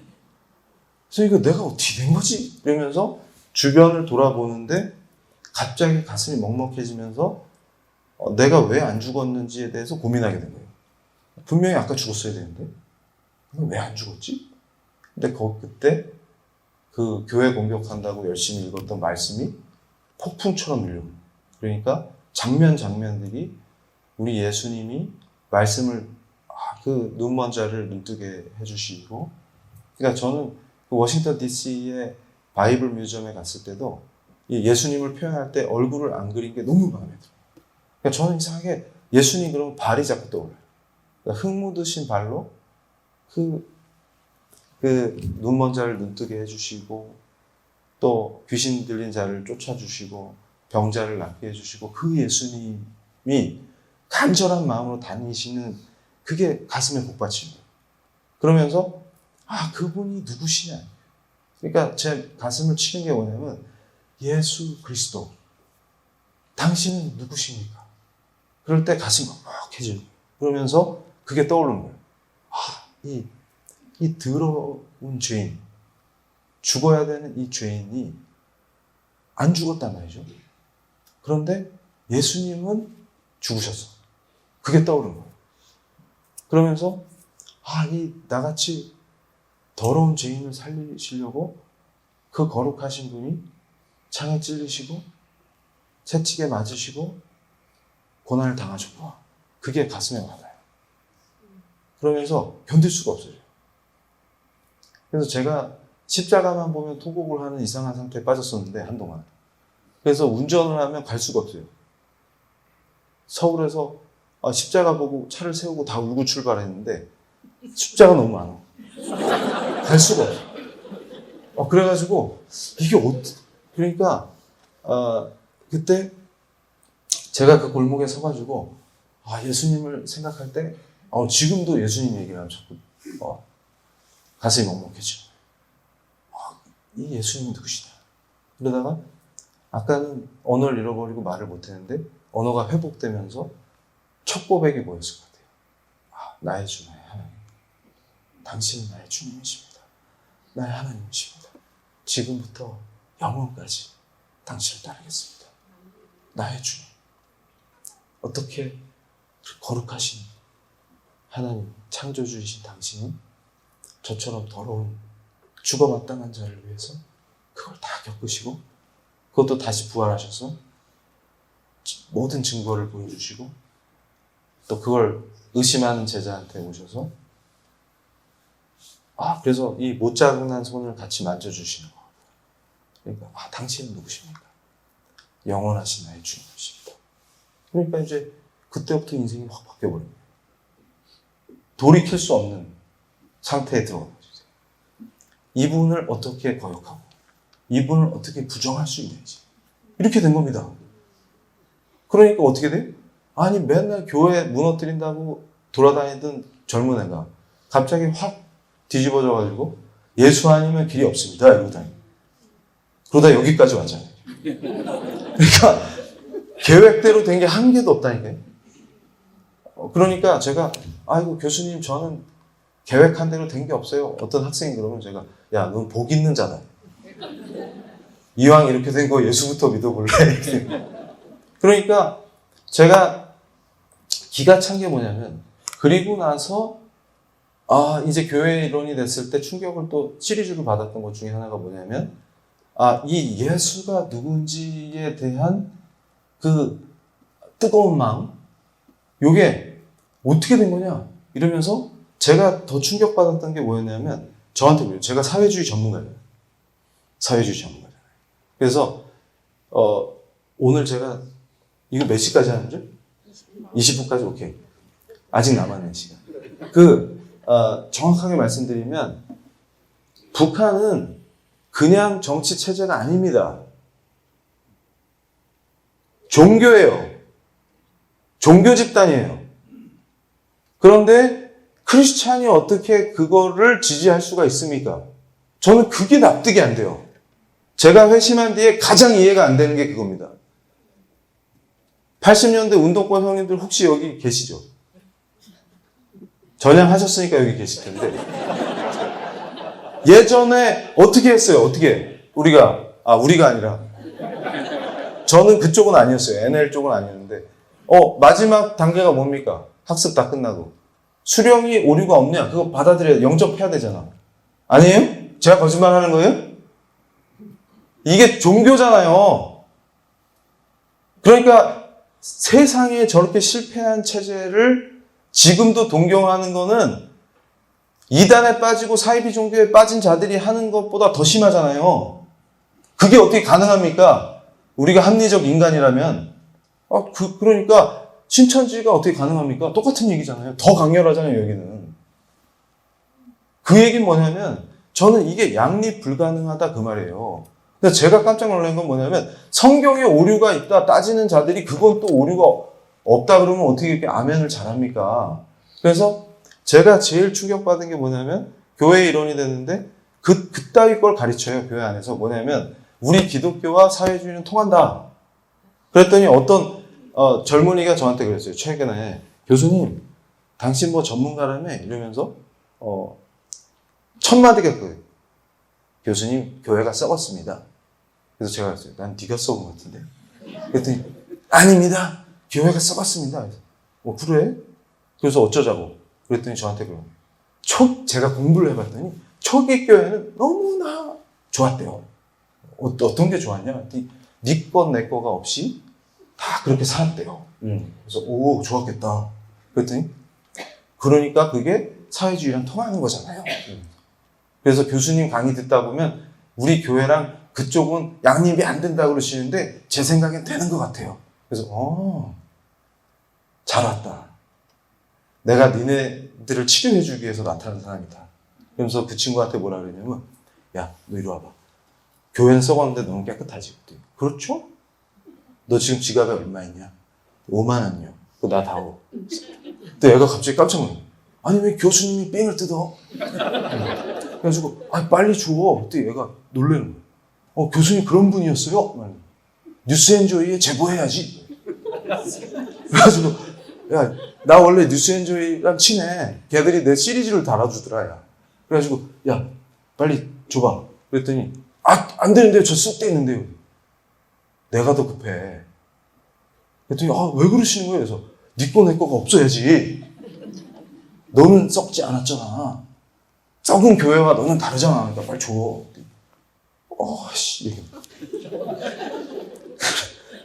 S1: 그래서 이거 내가 어떻게 된 거지? 이러면서 주변을 돌아보는데 갑자기 가슴이 먹먹해지면서 내가 왜 안 죽었는지에 대해서 고민하게 된 거예요. 분명히 아까 죽었어야 되는데 왜 안 죽었지? 근데 그때 그 교회 공격한다고 열심히 읽었던 말씀이 폭풍처럼 밀려오는 거예요. 그러니까 장면들이 우리 예수님이 말씀을 그 눈먼 자를 눈뜨게 해주시고, 그러니까 저는 그 워싱턴 DC의 바이블 뮤지엄에 갔을 때도 이 예수님을 표현할 때 얼굴을 안 그린 게 너무 마음에 들어요. 그러니까 저는 이상하게 예수님 그러면 발이 자꾸 떠올라요. 그러니까 흙 묻으신 발로 그 눈먼 자를 눈뜨게 해주시고, 또 귀신 들린 자를 쫓아주시고, 병자를 낫게 해주시고, 그 예수님이 간절한 마음으로 다니시는 그게 가슴에 복받칩니다. 그러면서 그분이 누구시냐. 그러니까 제 가슴을 치는 게 뭐냐면 예수 그리스도, 당신은 누구십니까? 그럴 때 가슴이 먹먹해지고, 그러면서 그게 떠오르는 거예요. 이 더러운 죄인, 죽어야 되는 이 죄인이 안 죽었단 말이죠. 그런데 예수님은 죽으셨어. 그게 떠오르는 거예요. 그러면서 이 나같이 더러운 죄인을 살리시려고 그 거룩하신 분이 창에 찔리시고 채찍에 맞으시고 고난을 당하셨구나. 그게 가슴에 와닿아요. 그러면서 견딜 수가 없어요. 그래서 제가 십자가만 보면 토곡을 하는 이상한 상태에 빠졌었는데 한동안. 그래서 운전을 하면 갈 수가 없어요. 서울에서 십자가 보고 차를 세우고 다 울고 출발했는데 십자가 너무 많아. 갈 수가 없어. 그래가지고 이게 그러니까 그때 제가 그 골목에 서가지고 예수님을 생각할 때 지금도 예수님 얘기를 하면 자꾸 가슴이 먹먹해져. 이 예수님은 누구시냐. 그러다가 아까는 언어를 잃어버리고 말을 못했는데 언어가 회복되면서 첫 고백이 뭐였을 것 같아요. 나의 주, 나의 하나님. 당신은 나의 주님이십니다. 나의 하나님이십니다. 지금부터 영원까지 당신을 따르겠습니다. 나의 주님. 어떻게 거룩하신 하나님, 창조주이신 당신은 저처럼 더러운 죽어마땅한 자를 위해서 그걸 다 겪으시고, 그것도 다시 부활하셔서 모든 증거를 보여주시고, 또 그걸 의심하는 제자한테 오셔서 그래서 이 못자국난 손을 같이 만져주시는 거. 그러니까 당신은 누구십니까? 영원하신 나의 주님이십니다. 그러니까 이제 그때부터 인생이 확 바뀌어버린 거예요. 돌이킬 수 없는 상태에 들어간 거죠. 이분을 어떻게 거역하고 이분을 어떻게 부정할 수 있는지. 이렇게 된 겁니다. 그러니까 어떻게 돼요? 아니 맨날 교회 무너뜨린다고 돌아다니던 젊은 애가 갑자기 확 뒤집어져가지고 예수 아니면 길이 없습니다 이러고 다니고 그러다 여기까지 왔잖아요. 그러니까 계획대로 된 게 한 개도 없다니까요. 그러니까 제가 아이고 교수님 저는 계획한 대로 된 게 없어요. 어떤 학생이 그러면 제가 야 넌 복 있는 자다. 이왕 이렇게 된 거 예수부터 믿어볼래? 그러니까 제가 기가 찬 게 뭐냐면 그리고 나서 이제 교회 일원이 됐을 때 충격을 또 시리즈로 받았던 것 중에 하나가 뭐냐면 이 예수가 누군지에 대한 그 뜨거운 마음 요게 어떻게 된 거냐 이러면서 제가 더 충격받았던 게 뭐였냐면 저한테 그래요. 제가 사회주의 전문가예요. 사회주의 전문가잖아요. 그래서 오늘 제가 이거 몇 시까지 하는 줄? 20분까지 오케이. 아직 남았는 시간. 정확하게 말씀드리면 북한은 그냥 정치 체제가 아닙니다. 종교예요. 종교 집단이에요. 그런데 크리스찬이 어떻게 그거를 지지할 수가 있습니까? 저는 그게 납득이 안 돼요. 제가 회심한 뒤에 가장 이해가 안 되는 게 그겁니다. 80년대 운동권 형님들 혹시 여기 계시죠? 전향하셨으니까 여기 계실 텐데 예전에 어떻게 했어요? 어떻게? 우리가 아니라 저는 그쪽은 아니었어요. NL 쪽은 아니었는데 마지막 단계가 뭡니까? 학습 다 끝나고 수령이 오류가 없냐? 그거 받아들여야 영접해야 되잖아. 아니에요? 제가 거짓말 하는 거예요? 이게 종교잖아요. 그러니까 세상에 저렇게 실패한 체제를 지금도 동경하는 거는 이단에 빠지고 사이비 종교에 빠진 자들이 하는 것보다 더 심하잖아요. 그게 어떻게 가능합니까? 우리가 합리적 인간이라면. 그러니까 신천지가 어떻게 가능합니까? 똑같은 얘기잖아요. 더 강렬하잖아요, 여기는. 그 얘기는 뭐냐면 저는 이게 양립 불가능하다 그 말이에요. 근데 제가 깜짝 놀란 건 뭐냐면 성경에 오류가 있다 따지는 자들이 그건 또 오류가 없다 그러면 어떻게 이렇게 아멘을 잘합니까? 그래서 제가 제일 충격받은 게 뭐냐면 교회 일원이 됐는데 그따위 걸 가르쳐요. 교회 안에서 뭐냐면 우리 기독교와 사회주의는 통한다. 그랬더니 어떤 젊은이가 저한테 그랬어요. 최근에 교수님 당신 뭐 전문가라며 이러면서 첫 마디가 그거예요. 교수님 교회가 썩었습니다. 그래서 제가 그랬어요. 난 네가 썩은 것 같은데. 그랬더니 아닙니다. 교회가 썩었습니다. 그래? 그래서 어쩌자고. 그랬더니 저한테 그러는 거예요. 제가 공부를 해봤더니 초기 교회는 너무나 좋았대요. 어떤 게 좋았냐? 네 것, 내 거가 없이 다 그렇게 살았대요. 그래서 좋았겠다. 그랬더니 그러니까 그게 사회주의랑 통하는 거잖아요. 그래서 교수님 강의 듣다 보면 우리 교회랑 그쪽은 양립이 안 된다고 그러시는데 제 생각엔 되는 것 같아요. 그래서 잘 왔다. 내가 니네들을 치료해주기 위해서 나타난 사람이다. 그러면서 그 친구한테 뭐라 그러냐면 야, 너 이리 와봐. 교회는 썩었는데 너무 깨끗하지. 그렇죠? 너 지금 지갑에 얼마 있냐? 5만 원이요. 그거 나 다오. 근데 얘가 갑자기 깜짝 놀라. 아니 왜 교수님이 뺑을 뜯어? 그래가지고 빨리 줘. 그때 얘가 놀라는 거야. 교수님 그런 분이었어요? 뉴스엔조이에 제보해야지. 그래가지고 야, 나 원래 뉴스엔조이랑 친해. 걔들이 내 시리즈를 달아주더라. 야. 그래가지고 야 빨리 줘봐. 그랬더니 안 되는데요. 저 쓸 데 있는데요. 내가 더 급해. 그랬더니 왜 그러시는 거예요? 그래서 네 거 내 거가 없어야지. 너는 썩지 않았잖아. 썩은 교회와 너는 다르잖아. 그러니까 빨리 줘.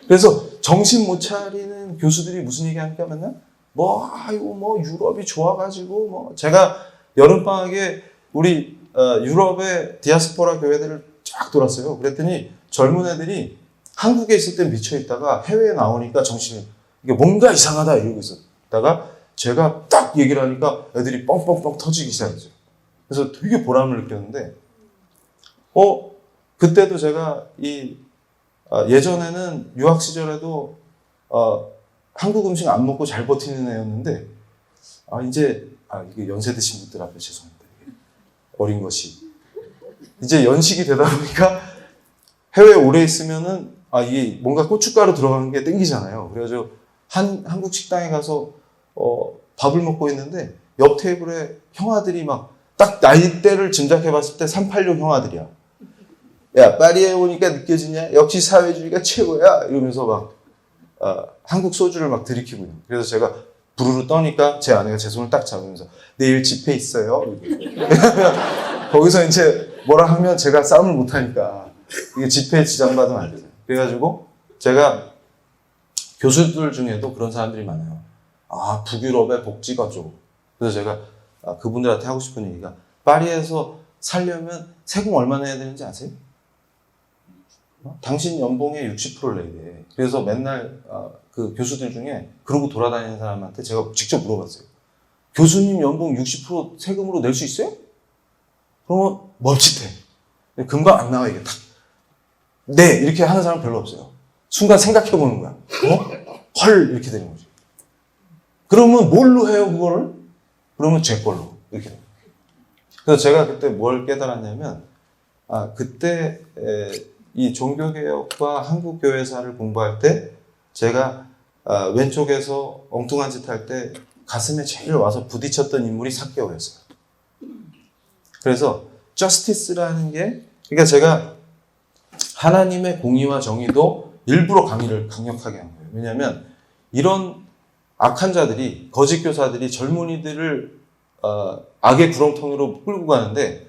S1: 그래서 정신 못 차리는 교수들이 무슨 얘기 하니까 맨날 유럽이 좋아가지고 제가 여름방학에 우리 유럽의 디아스포라 교회들을 쫙 돌았어요. 그랬더니 젊은 애들이 한국에 있을 때 미쳐있다가 해외에 나오니까 정신이 이게 뭔가 이상하다 이러고 있었다가 제가 딱 얘기를 하니까 애들이 뻥뻥뻥 터지기 시작했어요. 그래서 되게 보람을 느꼈는데 그때도 제가 예전에는 유학 시절에도 한국 음식 안 먹고 잘 버티는 애였는데 이게 연세 드신 분들 앞에 죄송합니다. 어린 것이 이제 연식이 되다 보니까 해외에 오래 있으면은 이게 뭔가 고춧가루 들어가는 게 땡기잖아요. 그래가지고 한국 식당에 가서 밥을 먹고 있는데 옆 테이블에 형아들이 막 딱 나이대를 짐작해 봤을 때 386 형아들이야. 야, 파리에 오니까 느껴지냐? 역시 사회주의가 최고야. 이러면서 막 한국 소주를 막 들이키고 있는. 그래서 제가 부르르 떠니까 제 아내가 제 손을 딱 잡으면서 내일 집회 있어요. 왜냐면 거기서 이제 뭐라 하면 제가 싸움을 못 하니까 이게 집회에 지장받으면 안 되잖아요. 그래가지고 제가 교수들 중에도 그런 사람들이 많아요. 북유럽의 복지가 좀. 그래서 제가 그분들한테 하고 싶은 얘기가 파리에서 살려면 세금 얼마나 내야 되는지 아세요? 당신 연봉의 60%를 내야 돼. 그래서 맨날 그 교수들 중에 그러고 돌아다니는 사람한테 제가 직접 물어봤어요. 교수님 연봉 60% 세금으로 낼 수 있어요? 그러면 멈칫해. 금방 안 나와 이게 딱. 네 이렇게 하는 사람 별로 없어요. 순간 생각해 보는 거야. 헐 이렇게 되는 거지. 그러면 뭘로 해요 그거를? 그러면 제 걸로 이렇게 됩니다. 그래서 제가 그때 뭘 깨달았냐면 그때 이 종교개혁과 한국교회사를 공부할 때 제가 왼쪽에서 엉뚱한 짓 할 때 가슴에 제일 와서 부딪혔던 인물이 삭개오였어요. 그래서 저스티스라는 게 그러니까 제가 하나님의 공의와 정의도 일부러 강의를 강력하게 한 거예요. 왜냐하면 이런 악한 자들이 거짓 교사들이 젊은이들을 악의 구렁텅이로 끌고 가는데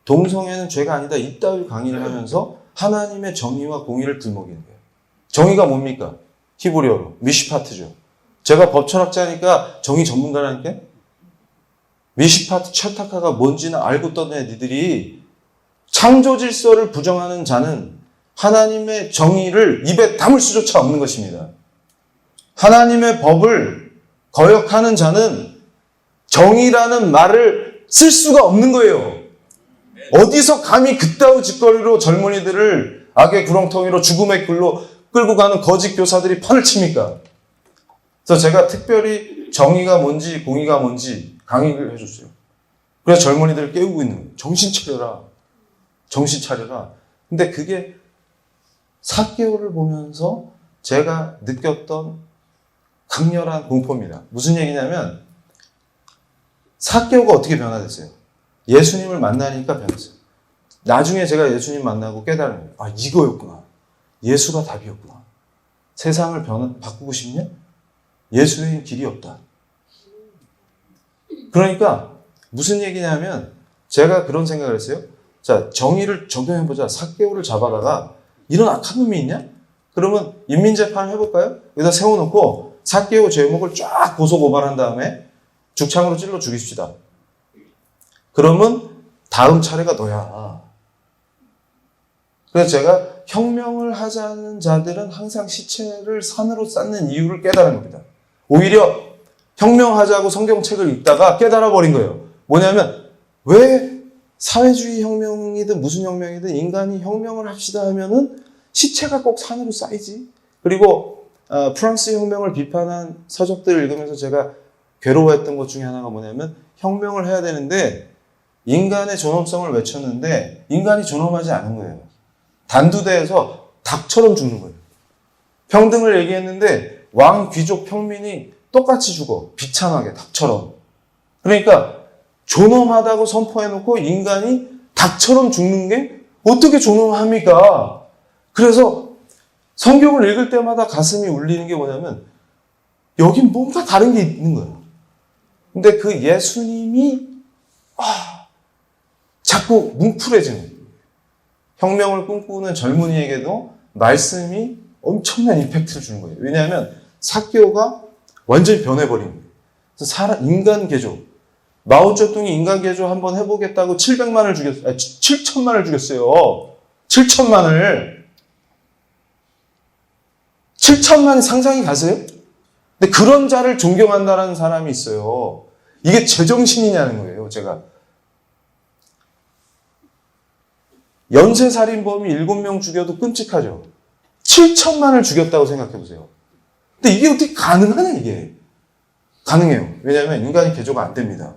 S1: 동성애는 죄가 아니다 이따위 강의를 하면서 하나님의 정의와 공의를 들먹이는 거예요. 정의가 뭡니까? 히브리어로 미시파트죠. 제가 법철학자니까 정의 전문가라니까. 미시파트 찰타카가 뭔지는 알고 떠는 니들이 창조 질서를 부정하는 자는 하나님의 정의를 입에 담을 수조차 없는 것입니다. 하나님의 법을 거역하는 자는 정의라는 말을 쓸 수가 없는 거예요. 어디서 감히 그따위 짓거리로 젊은이들을 악의 구렁텅이로 죽음의 길로 끌고 가는 거짓 교사들이 판을 칩니까? 그래서 제가 특별히 정의가 뭔지 공의가 뭔지 강의를 해줬어요. 그래서 젊은이들을 깨우고 있는 거예요. 정신 차려라. 정신 차려라. 근데 그게 4개월을 보면서 제가 느꼈던 강렬한 공포입니다. 무슨 얘기냐면 삭개오가 어떻게 변화됐어요? 예수님을 만나니까 변했어요. 나중에 제가 예수님 만나고 깨달은 거예요. 이거였구나. 예수가 답이었구나. 세상을 바꾸고 싶냐? 예수 외엔 길이 없다. 그러니까 무슨 얘기냐면 제가 그런 생각을 했어요. 자, 정의를 적용해보자. 삭개오를 잡아다가 이런 악한 놈이 있냐? 그러면 인민재판을 해볼까요? 여기다 세워놓고 삭개오 제목을 쫙 고소고발한 다음에 죽창으로 찔러 죽입시다. 그러면 다음 차례가 너야. 그래서 제가 혁명을 하자는 자들은 항상 시체를 산으로 쌓는 이유를 깨달은 겁니다. 오히려 혁명하자고 성경책을 읽다가 깨달아버린 거예요. 뭐냐면 왜 사회주의 혁명이든 무슨 혁명이든 인간이 혁명을 합시다 하면은 시체가 꼭 산으로 쌓이지. 그리고 프랑스 혁명을 비판한 서적들을 읽으면서 제가 괴로워했던 것 중에 하나가 뭐냐면 혁명을 해야 되는데 인간의 존엄성을 외쳤는데 인간이 존엄하지 않은 거예요. 단두대에서 닭처럼 죽는 거예요. 평등을 얘기했는데 왕, 귀족, 평민이 똑같이 죽어. 비참하게 닭처럼. 그러니까 존엄하다고 선포해놓고 인간이 닭처럼 죽는 게 어떻게 존엄합니까? 그래서 성경을 읽을 때마다 가슴이 울리는 게 뭐냐면 여긴 뭔가 다른 게 있는 거예요. 근데 그 예수님이 자꾸 뭉클해지는 거예요. 혁명을 꿈꾸는 젊은이에게도 말씀이 엄청난 임팩트를 주는 거예요. 왜냐하면 삭개오가 완전히 변해버린 거예요. 그래서 인간 개조. 마오쩌둥이 인간 개조 한번 해보겠다고 700만을 죽였어요. 7천만을 죽였어요. 7천만을. 7천만이 상상이 가세요? 근데 그런 자를 존경한다라는 사람이 있어요. 이게 제정신이냐는 거예요, 제가. 연쇄살인범이 7명 죽여도 끔찍하죠. 7천만을 죽였다고 생각해보세요. 근데 이게 어떻게 가능하냐, 이게. 가능해요. 왜냐하면 인간이 개조가 안 됩니다.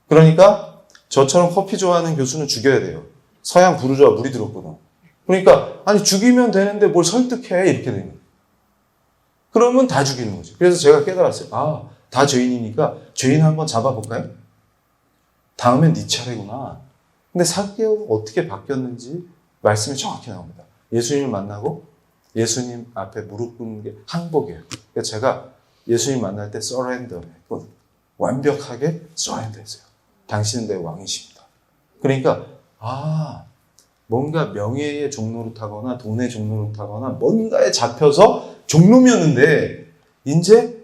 S1: 그러니까 저처럼 커피 좋아하는 교수는 죽여야 돼요. 서양 부르주아 물이 들었거든. 그러니까 아니 죽이면 되는데 뭘 설득해 이렇게 되는 거예요. 그러면 다 죽이는 거죠. 그래서 제가 깨달았어요. 아, 다 죄인이니까 죄인 한번 잡아볼까요? 다음엔 네 차례구나. 근데 삭개오가 어떻게 바뀌었는지 말씀이 정확히 나옵니다. 예수님을 만나고 예수님 앞에 무릎 꿇는 게 항복이에요. 그러니까 제가 예수님 만날 때 서렌더 했거든요. 완벽하게 서렌더 했어요. 당신은 내 왕이십니다. 그러니까 뭔가 명예의 종로를 타거나 돈의 종로를 타거나 뭔가에 잡혀서 종로였는데 이제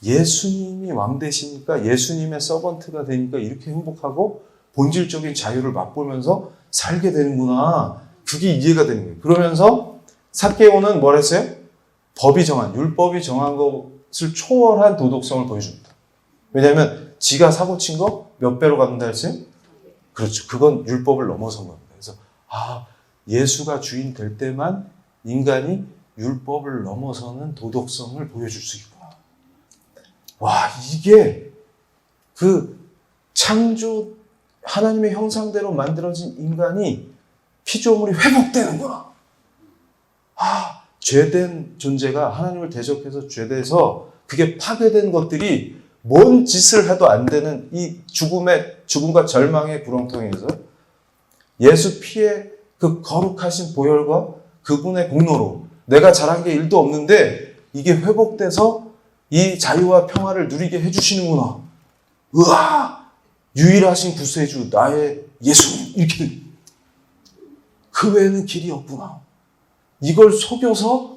S1: 예수님이 왕 되시니까 예수님의 서번트가 되니까 이렇게 행복하고 본질적인 자유를 맛보면서 살게 되는구나. 그게 이해가 되는 거예요. 그러면서 삭개오는 뭘 했어요? 율법이 정한 것을 초월한 도덕성을 보여줍니다. 왜냐하면 지가 사고 친 거 몇 배로 갚는다 했어요? 그렇죠. 그건 율법을 넘어선 겁니다. 그래서 예수가 주인 될 때만 인간이 율법을 넘어서는 도덕성을 보여줄 수 있구나. 와, 이게 그 창조 하나님의 형상대로 만들어진 인간이 피조물이 회복되는구나. 죄된 존재가 하나님을 대적해서 죄돼서 그게 파괴된 것들이 뭔 짓을 해도 안 되는 이 죽음과 절망의 구렁텅이에서 예수 피의 그 거룩하신 보혈과 그분의 공로로 내가 잘한 게 일도 없는데 이게 회복돼서 이 자유와 평화를 누리게 해주시는구나. 우와! 유일하신 구세주 나의 예수님 이렇게 그 외에는 길이 없구나. 이걸 속여서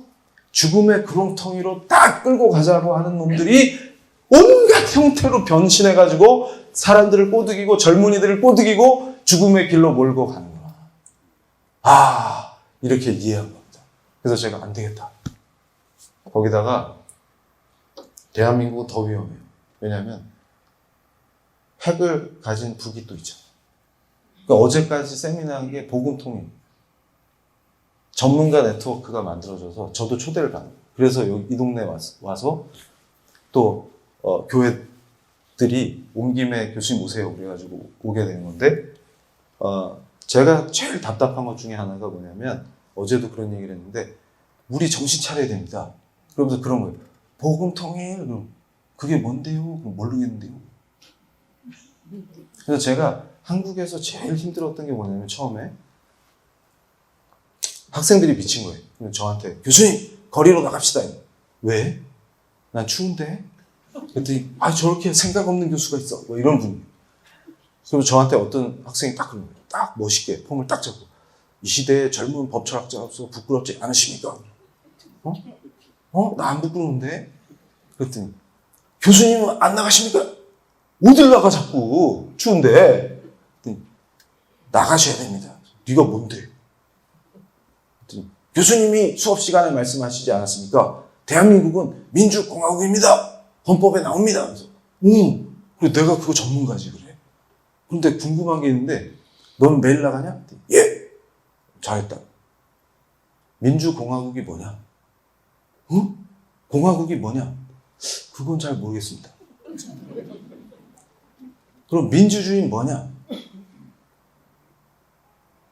S1: 죽음의 구렁텅이로 딱 끌고 가자고 하는 놈들이 온갖 형태로 변신해가지고 사람들을 꼬드기고 젊은이들을 꼬드기고 죽음의 길로 몰고 가는구나. 이렇게 이해한 겁니다. 그래서 제가 안 되겠다. 거기다가 대한민국은 더 위험해요. 왜냐하면 핵을 가진 북이 또 있잖아요. 그러니까 어제까지 세미나한 게 복음통일. 전문가 네트워크가 만들어져서 저도 초대를 받는 거예요. 그래서 이 동네에 와서 또 교회들이 온 김에 교수님 오세요 그래가지고 오게 된 건데 제가 제일 답답한 것 중에 하나가 뭐냐면 어제도 그런 얘기를 했는데 우리 정신 차려야 됩니다. 그러면서 그런 거예요. 복음통일 그게 뭔데요? 모르겠는데요. 그래서 제가 한국에서 제일 힘들었던 게 뭐냐면 처음에 학생들이 미친 거예요. 저한테 교수님 거리로 나갑시다. 왜? 난 추운데? 그랬더니 저렇게 생각 없는 교수가 있어. 뭐 이런 분이에요. 그래서 저한테 어떤 학생이 딱 그런 거예요. 딱 멋있게 폼을 딱 잡고 이 시대의 젊은 법철학자로서 부끄럽지 않으십니까? 나 안 부끄러운데? 그랬더니 교수님은 안 나가십니까? 어딜 나가 자꾸 추운데? 그랬더니 나가셔야 됩니다. 네가 뭔데? 그랬더니 교수님이 수업 시간에 말씀하시지 않았습니까? 대한민국은 민주공화국입니다. 헌법에 나옵니다. 그래서 그래 내가 그거 전문가지 그래. 그런데 궁금한 게 있는데 넌 매일 나가냐? 예. 잘했다. 민주공화국이 뭐냐? 공화국이 뭐냐? 그건 잘 모르겠습니다. 그럼 민주주의는 뭐냐?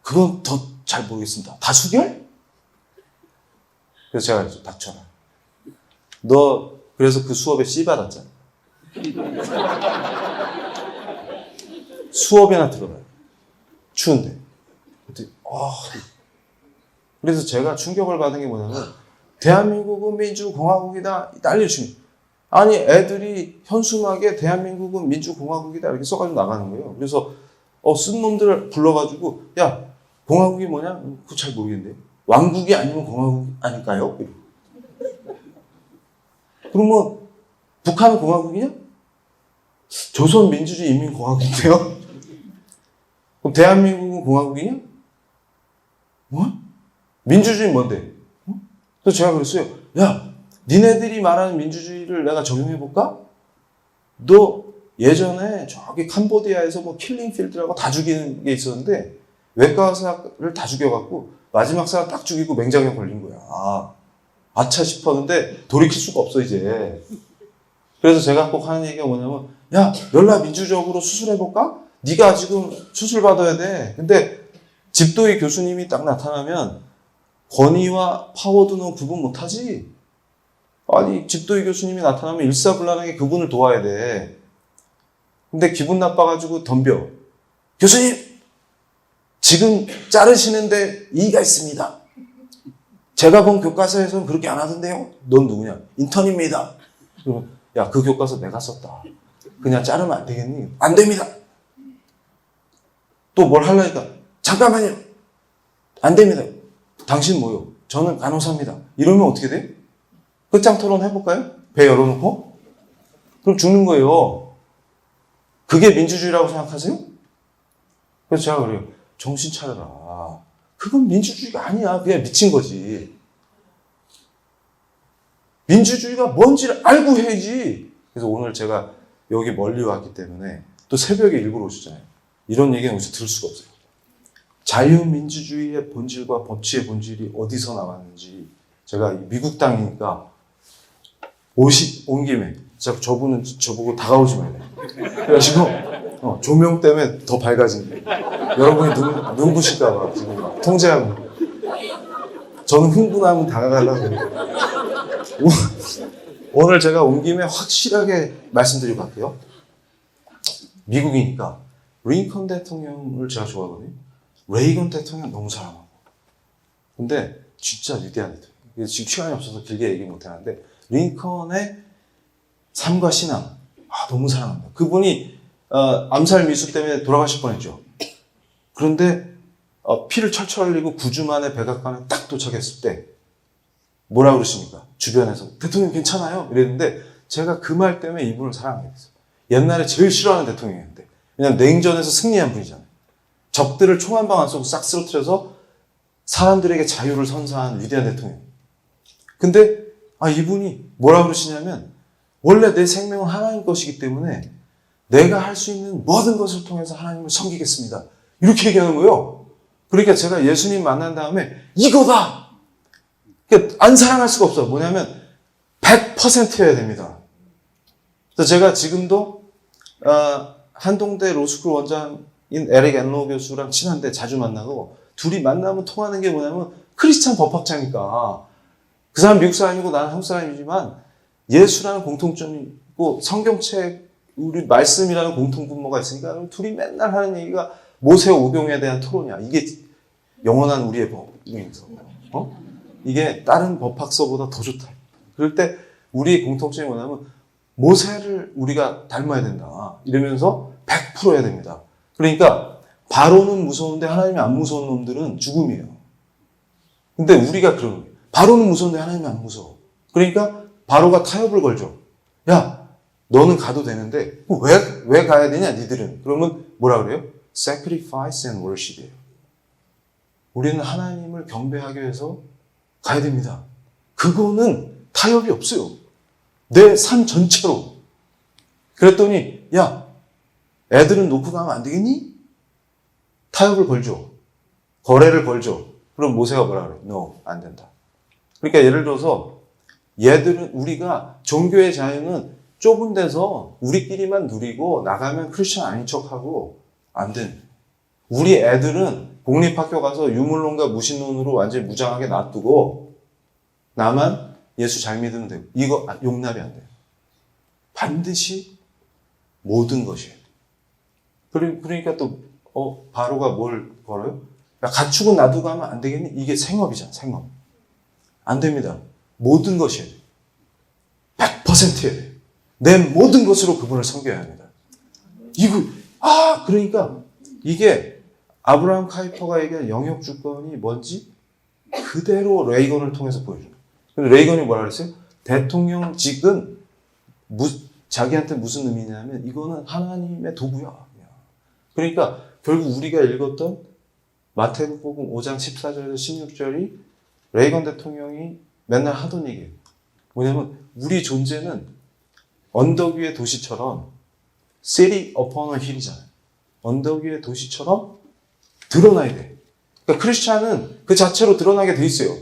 S1: 그건 더 잘 모르겠습니다. 다수결? 그래서 제가 그랬죠. 닥쳐라. 너 그래서 그 수업에 C 받았잖아. 수업에나 들어가요. 추운데. 그래서 제가 충격을 받은 게 뭐냐면 대한민국은 민주공화국이다 난리치면 아니 애들이 현수막에 대한민국은 민주공화국이다 이렇게 써가지고 나가는 거예요. 그래서 쓴 놈들을 불러가지고 야 공화국이 뭐냐? 그거 잘 모르겠는데 왕국이 아니면 공화국 아닐까요? 그러면 북한은 공화국이냐? 조선민주주의인민공화국인데요? 그럼 대한민국은 공화국이냐? 뭐? 민주주의는 뭔데? 그래서 제가 그랬어요. 야, 니네들이 말하는 민주주의를 내가 적용해볼까? 너 예전에 저기 캄보디아에서 뭐 킬링필드라고 다 죽이는 게 있었는데 외과 의사를 다 죽여갖고 마지막 사람 딱 죽이고 맹장에 걸린 거야. 아차 싶었는데 돌이킬 수가 없어 이제. 그래서 제가 꼭 하는 얘기가 뭐냐면, 야, 연락 민주적으로 수술해볼까? 네가 지금 수술 받아야 돼. 근데 집도의 교수님이 딱 나타나면 권위와 파워도는 구분 못하지. 아니, 집도의 교수님이 나타나면 일사불란하게 그분을 도와야 돼. 근데 기분 나빠가지고 덤벼. 교수님! 지금 자르시는데 이의가 있습니다. 제가 본 교과서에서는 그렇게 안 하던데요? 넌 누구냐? 인턴입니다. 그러면 야, 그 교과서 내가 썼다. 그냥 자르면 안 되겠니? 안 됩니다. 또 뭘 하려니까 잠깐만요. 안 됩니다. 당신 뭐요? 저는 간호사입니다. 이러면 어떻게 돼? 끝장 토론 해볼까요? 배 열어놓고? 그럼 죽는 거예요. 그게 민주주의라고 생각하세요? 그래서 제가 그래요. 정신 차려라. 그건 민주주의가 아니야. 그냥 미친 거지. 민주주의가 뭔지를 알고 해야지. 그래서 오늘 제가 여기 멀리 왔기 때문에 또 새벽에 일부러 오셨잖아요. 이런 얘기는 여기서 들을 수가 없어요. 자유민주주의의 본질과 법치의 본질이 어디서 나왔는지 제가 미국 땅이니까 온 김에 저분은 저보고 다가오지 말래. 그래가지고 조명 때문에 더 밝아진 거예요. 여러분이 눈부실까봐 지금 통제하고 저는 흥분하면 다가가려고 그래요. 오늘 제가 온 김에 확실하게 말씀드리고 갈게요. 미국이니까 링컨 대통령을 제가 좋아하거든요. 레이건 대통령 너무 사랑하고. 근데 진짜 위대한 대통령. 지금 시간이 없어서 길게 얘기 못 하는데 링컨의 삶과 신앙 너무 사랑합니다. 그분이 암살 미수 때문에 돌아가실 뻔했죠. 그런데 피를 철철 흘리고 9주 만에 백악관에 딱 도착했을 때 뭐라 그러십니까? 주변에서 대통령 괜찮아요? 이랬는데 제가 그 말 때문에 이분을 사랑하게 됐어요. 옛날에 제일 싫어하는 대통령이었는데 왜냐면 냉전에서 승리한 분이잖아요. 적들을 총 한 방 안 쏘고 싹 쓰러뜨려서 사람들에게 자유를 선사한 위대한 대통령. 근데 이분이 뭐라 그러시냐면 원래 내 생명은 하나님 것이기 때문에 내가 할 수 있는 모든 것을 통해서 하나님을 섬기겠습니다. 이렇게 얘기하는 거예요. 그러니까 제가 예수님 만난 다음에 이거다! 그러니까 안 사랑할 수가 없어요. 뭐냐면 100%여야 됩니다. 그래서 제가 지금도 한동대 로스쿨 원장인 에릭 앤로 교수랑 친한데 자주 만나고 둘이 만나면 통하는 게 뭐냐면 크리스찬 법학자니까 그 사람 미국 사람이고 나는 한국 사람이지만 예수라는 공통점이 있고 성경책 우리 말씀이라는 공통분모가 있으니까 둘이 맨날 하는 얘기가 모세 오경에 대한 토론이야. 이게 영원한 우리의 법이면서 이게 다른 법학서보다 더 좋다. 그럴 때 우리의 공통점이 뭐냐면 모세를 우리가 닮아야 된다. 이러면서 100%해야 됩니다. 그러니까 바로는 무서운데 하나님이 안 무서운 놈들은 죽음이에요. 근데 우리가 그런 거예요. 바로는 무서운데 하나님이 안 무서워. 그러니까 바로가 타협을 걸죠. 야, 너는 가도 되는데 왜 가야 되냐 니들은. 그러면 뭐라 그래요? Sacrifice and worship이에요. 우리는 하나님을 경배하기 위해서 가야 됩니다. 그거는 타협이 없어요. 내 삶 전체로. 그랬더니 야, 애들은 놓고 가면 안 되겠니? 타협을 걸죠. 거래를 걸죠. 그럼 모세가 뭐라 그래요? No, 안 된다. 그러니까 예를 들어서 얘들은 우리가 종교의 자유는 좁은 데서 우리끼리만 누리고 나가면 크리스천 아닌 척하고 안 됩니다. 우리 애들은 공립학교 가서 유물론과 무신론으로 완전히 무장하게 놔두고 나만 예수 잘 믿으면 되고 이거 용납이 안 돼요. 반드시 모든 것이에요. 그러니까 또 바로가 뭘 걸어요? 야, 가축은 놔두고 가면 안 되겠니? 이게 생업이잖아. 생업. 안 됩니다. 모든 것이에요. 100%예요. 내 모든 것으로 그분을 섬겨야 합니다. 그러니까 이게 아브라함 카이퍼가 얘기한 영역 주권이 뭔지 그대로 레이건을 통해서 보여줘요. 근데 레이건이 뭐라 그랬어요? 대통령직은 자기한테 무슨 의미냐면 이거는 하나님의 도구야. 그러니까 결국 우리가 읽었던 마태복음 5장 14절에서 16절이 레이건 대통령이 맨날 하던 얘기예요. 뭐냐면 우리 존재는 언덕 위의 도시처럼 city upon a hill이잖아요. 언덕 위의 도시처럼 드러나야 돼. 그러니까 크리스찬은 그 자체로 드러나게 돼 있어요.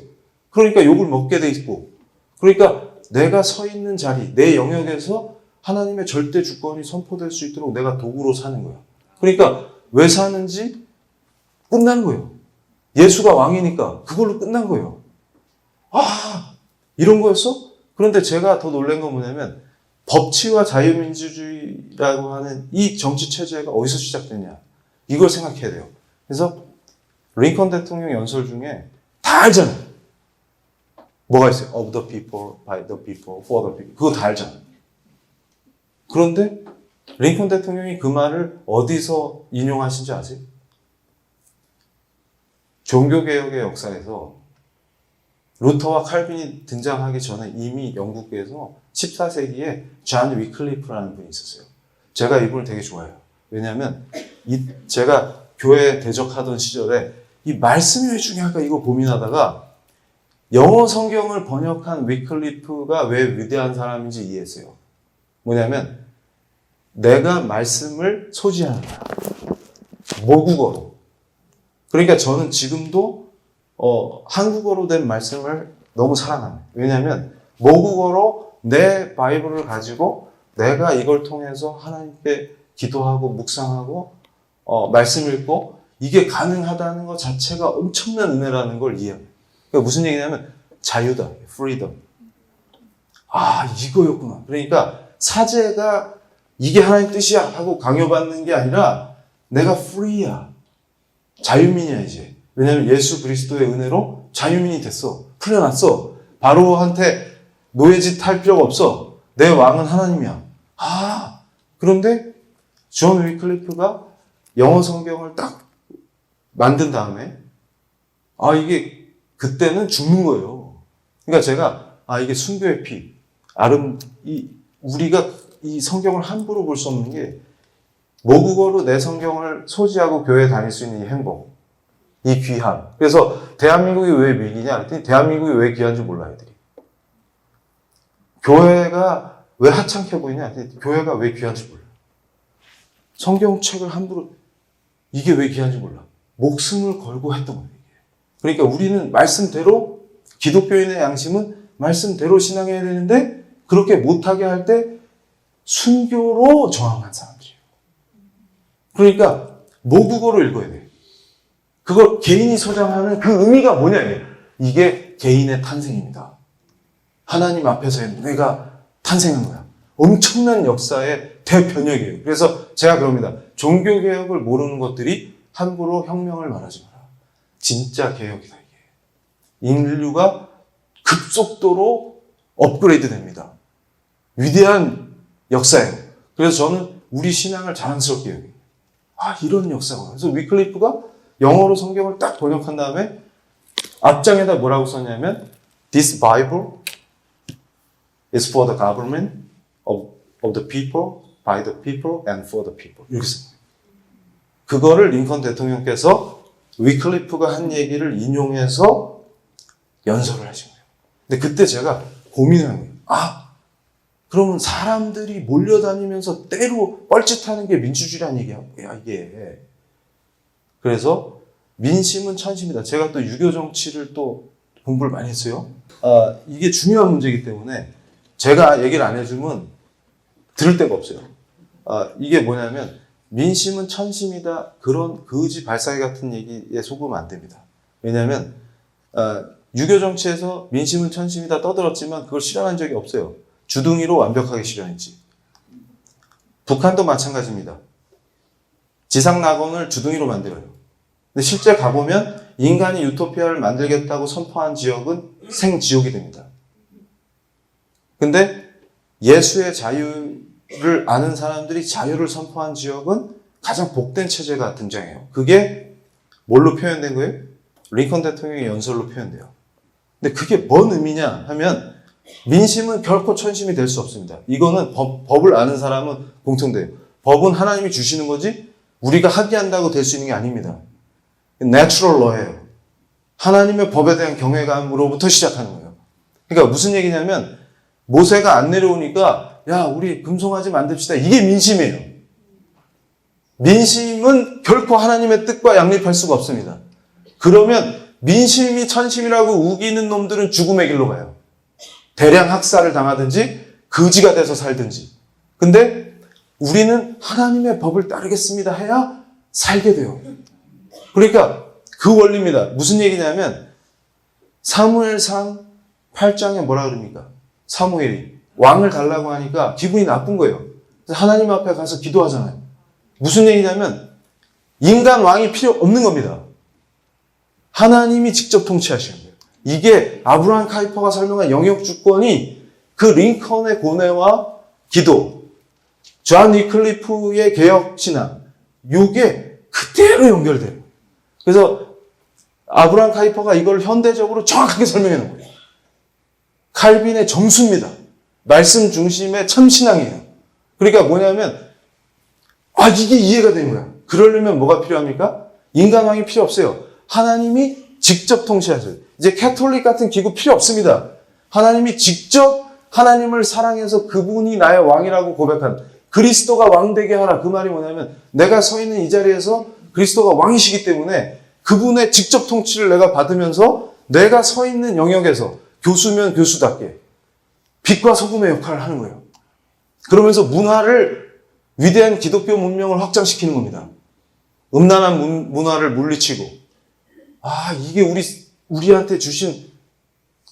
S1: 그러니까 욕을 먹게 돼 있고, 그러니까 내가 서 있는 자리, 내 영역에서 하나님의 절대 주권이 선포될 수 있도록 내가 도구로 사는 거야. 그러니까 왜 사는지 끝난 거예요. 예수가 왕이니까 그걸로 끝난 거예요. 아, 이런 거였어? 그런데 제가 더 놀란 건 뭐냐면 법치와 자유민주주의라고 하는 이 정치 체제가 어디서 시작됐냐, 이걸 생각해야 돼요. 그래서 링컨 대통령 연설 중에 다 알잖아요. 뭐가 있어요? Of the people, by the people, for the people. 그거 다 알잖아요. 그런데 링컨 대통령이 그 말을 어디서 인용하신지 아세요? 종교개혁의 역사에서 루터와 칼빈이 등장하기 전에 이미 영국에서 14세기에 존 위클리프라는 분이 있었어요. 제가 이분을 되게 좋아해요. 왜냐하면 제가 교회 대적하던 시절에 이 말씀이 왜 중요할까 이거 고민하다가 영어 성경을 번역한 위클리프가 왜 위대한 사람인지 이해했어요. 뭐냐면 내가 말씀을 소지하는 거야. 모국어로. 그러니까 저는 지금도 한국어로 된 말씀을 너무 사랑합니다. 왜냐하면 모국어로 내 바이블을 가지고 내가 이걸 통해서 하나님께 기도하고 묵상하고 말씀 읽고 이게 가능하다는 것 자체가 엄청난 은혜라는 걸 이해합니다. 그러니까 무슨 얘기냐면 자유다, freedom. 아, 이거였구나. 그러니까 사제가 이게 하나님 뜻이야 하고 강요받는 게 아니라 내가 free야. 자유민이야 이제. 왜냐하면 예수 그리스도의 은혜로 자유민이 됐어. 풀려났어. 바로한테 노예짓 할 필요가 없어. 내 왕은 하나님이야. 아, 그런데 존 위클리프가 영어 성경을 딱 만든 다음에 이게 그때는 죽는 거예요. 그러니까 제가 이게 순교의 피. 우리가 이 성경을 함부로 볼 수 없는 게 모국어로 내 성경을 소지하고 교회에 다닐 수 있는 이 행복, 이 귀함. 그래서 대한민국이 왜 위기냐 그랬더니 대한민국이 왜 귀한지 몰라 애들이. 교회가 왜 하찮게 보이냐 그랬더니 교회가 왜 귀한지 몰라. 성경책을 함부로 이게 왜 귀한지 몰라. 목숨을 걸고 했던 거예요. 그러니까 우리는 말씀대로 기독교인의 양심은 말씀대로 신앙해야 되는데 그렇게 못하게 할 때 순교로 저항한 사람들이에요. 그러니까 모국어로 읽어야 돼. 그걸 개인이 소장하는 그 의미가 뭐냐 이게 개인의 탄생입니다. 하나님 앞에서의 내가 탄생한 거야. 엄청난 역사의 대변혁이에요. 그래서 제가 그럽니다. 종교개혁을 모르는 것들이 함부로 혁명을 말하지 마라. 진짜 개혁이다 이게. 인류가 급속도로 업그레이드 됩니다. 위대한 역사예요. 그래서 저는 우리 신앙을 자랑스럽게 여겨요. 이런 역사구나. 그래서 위클리프가 영어로 성경을 딱 번역한 다음에 앞장에다 뭐라고 썼냐면 This Bible is for the government of the people, by the people, and for the people. 이렇게 씁니다. 그거를 링컨 대통령께서 위클리프가 한 얘기를 인용해서 연설을 하신 거예요. 근데 그때 제가 고민을 한 거예요. 그러면 사람들이 몰려다니면서 때로 뻘짓하는 게 민주주의라는 얘기야. 뭐야 이게. 그래서 민심은 천심이다. 제가 또 유교 정치를 또 공부를 많이 했어요. 이게 중요한 문제이기 때문에 제가 얘기를 안 해주면 들을 데가 없어요. 이게 뭐냐면 민심은 천심이다. 그런 거지 발사기 같은 얘기에 속으면 안 됩니다. 왜냐하면 유교 정치에서 민심은 천심이다 떠들었지만 그걸 실현한 적이 없어요. 주둥이로 완벽하게 실현했지. 북한도 마찬가지입니다. 지상 낙원을 주둥이로 만들어요. 근데 실제 가보면 인간이 유토피아를 만들겠다고 선포한 지역은 생지옥이 됩니다. 근데 예수의 자유를 아는 사람들이 자유를 선포한 지역은 가장 복된 체제가 등장해요. 그게 뭘로 표현된 거예요? 링컨 대통령의 연설로 표현돼요. 근데 그게 뭔 의미냐 하면 민심은 결코 천심이 될 수 없습니다. 이거는 법을 아는 사람은 공통돼요. 법은 하나님이 주시는 거지 우리가 합의한다고 될 수 있는 게 아닙니다. 내추럴 러예요. 하나님의 법에 대한 경외감으로부터 시작하는 거예요. 그러니까 무슨 얘기냐면 모세가 안 내려오니까 야 우리 금송아지 만듭시다. 이게 민심이에요. 민심은 결코 하나님의 뜻과 양립할 수가 없습니다. 그러면 민심이 천심이라고 우기는 놈들은 죽음의 길로 가요. 대량 학살을 당하든지 거지가 돼서 살든지. 근데 우리는 하나님의 법을 따르겠습니다 해야 살게 돼요. 그러니까 그 원리입니다. 무슨 얘기냐면 사무엘상 8장에 뭐라 그럽니까? 사무엘이 왕을 달라고 하니까 기분이 나쁜 거예요. 그래서 하나님 앞에 가서 기도하잖아요. 무슨 얘기냐면 인간 왕이 필요 없는 겁니다. 하나님이 직접 통치하시는 거예요. 이게 아브라함 카이퍼가 설명한 영역 주권이 그 링컨의 고뇌와 기도, 존 위클리프의 개혁신앙, 이게 그대로 연결돼요. 그래서 아브라함 카이퍼가 이걸 현대적으로 정확하게 설명해 놓은 거예요. 칼빈의 정수입니다. 말씀 중심의 참신앙이에요. 그러니까 뭐냐면 이게 이해가 되는 거야. 그러려면 뭐가 필요합니까? 인간왕이 필요 없어요. 하나님이 직접 통치하세요. 이제 캐톨릭 같은 기구 필요 없습니다. 하나님이 직접 하나님을 사랑해서 그분이 나의 왕이라고 고백한 그리스도가 왕되게 하라. 그 말이 뭐냐면 내가 서 있는 이 자리에서 그리스도가 왕이시기 때문에 그분의 직접 통치를 내가 받으면서 내가 서 있는 영역에서 교수면 교수답게 빛과 소금의 역할을 하는 거예요. 그러면서 문화를 위대한 기독교 문명을 확장시키는 겁니다. 음란한 문화를 물리치고 이게 우리한테 주신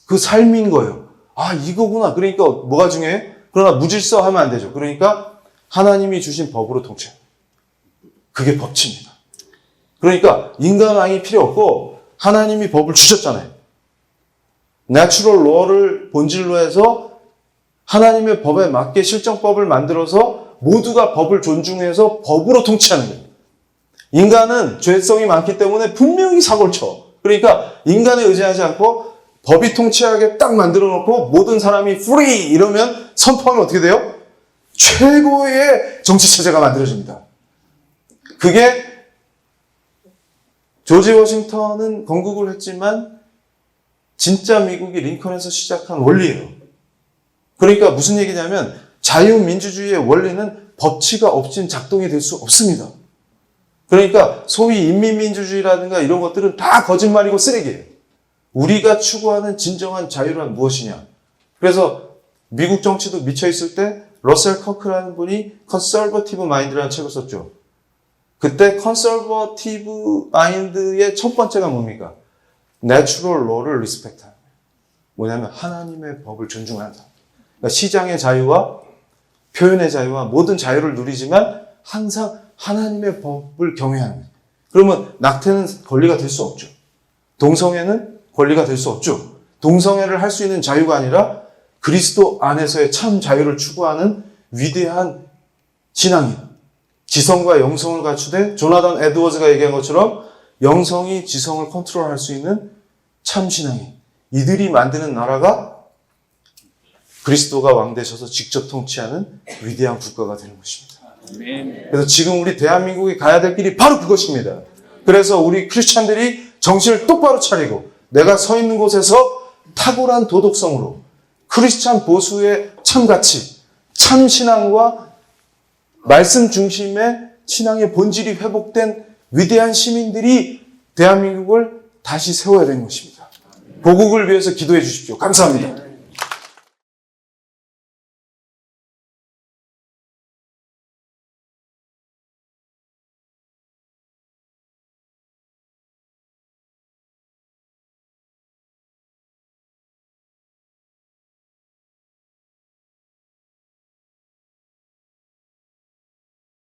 S1: 그 삶인 거예요. 이거구나. 그러니까 뭐가 중요해? 그러나 무질서하면 안 되죠. 그러니까 하나님이 주신 법으로 통치. 그게 법치입니다. 그러니까 인간왕이 필요 없고 하나님이 법을 주셨잖아요. 내추럴 로어를 본질로 해서 하나님의 법에 맞게 실정법을 만들어서 모두가 법을 존중해서 법으로 통치하는 거예요. 인간은 죄성이 많기 때문에 분명히 사고를 쳐. 그러니까 인간에 의지하지 않고 법이 통치하게 딱 만들어 놓고 모든 사람이 free 이러면 선포하면 어떻게 돼요? 최고의 정치체제가 만들어집니다. 그게 조지 워싱턴은 건국을 했지만 진짜 미국이 링컨에서 시작한 원리예요. 그러니까 무슨 얘기냐면 자유민주주의의 원리는 법치가 없인 작동이 될 수 없습니다. 그러니까 소위 인민민주주의라든가 이런 것들은 다 거짓말이고 쓰레기예요. 우리가 추구하는 진정한 자유란 무엇이냐. 그래서 미국 정치도 미쳐있을 때 러셀 커크라는 분이 컨서버티브 마인드라는 책을 썼죠. 그때 컨서버티브 마인드의 첫 번째가 뭡니까? 내추럴 로를 리스펙트하는 거예요. 뭐냐면 하나님의 법을 존중한다. 그러니까 시장의 자유와 표현의 자유와 모든 자유를 누리지만 항상 하나님의 법을 경외하는 거예요. 그러면 낙태는 권리가 될 수 없죠. 동성애는 권리가 될 수 없죠. 동성애를 할 수 있는 자유가 아니라 그리스도 안에서의 참 자유를 추구하는 위대한 신앙이에요. 지성과 영성을 갖추되 조나단 에드워즈가 얘기한 것처럼 영성이 지성을 컨트롤할 수 있는 참 신앙이 이들이 만드는 나라가 그리스도가 왕 되셔서 직접 통치하는 위대한 국가가 되는 것입니다. 그래서 지금 우리 대한민국이 가야 될 길이 바로 그것입니다. 그래서 우리 크리스찬들이 정신을 똑바로 차리고 내가 서 있는 곳에서 탁월한 도덕성으로 크리스찬 보수의 참 가치, 참 신앙과 말씀 중심의 신앙의 본질이 회복된 위대한 시민들이 대한민국을 다시 세워야 되는 것입니다. 보국을 위해서 기도해 주십시오. 감사합니다.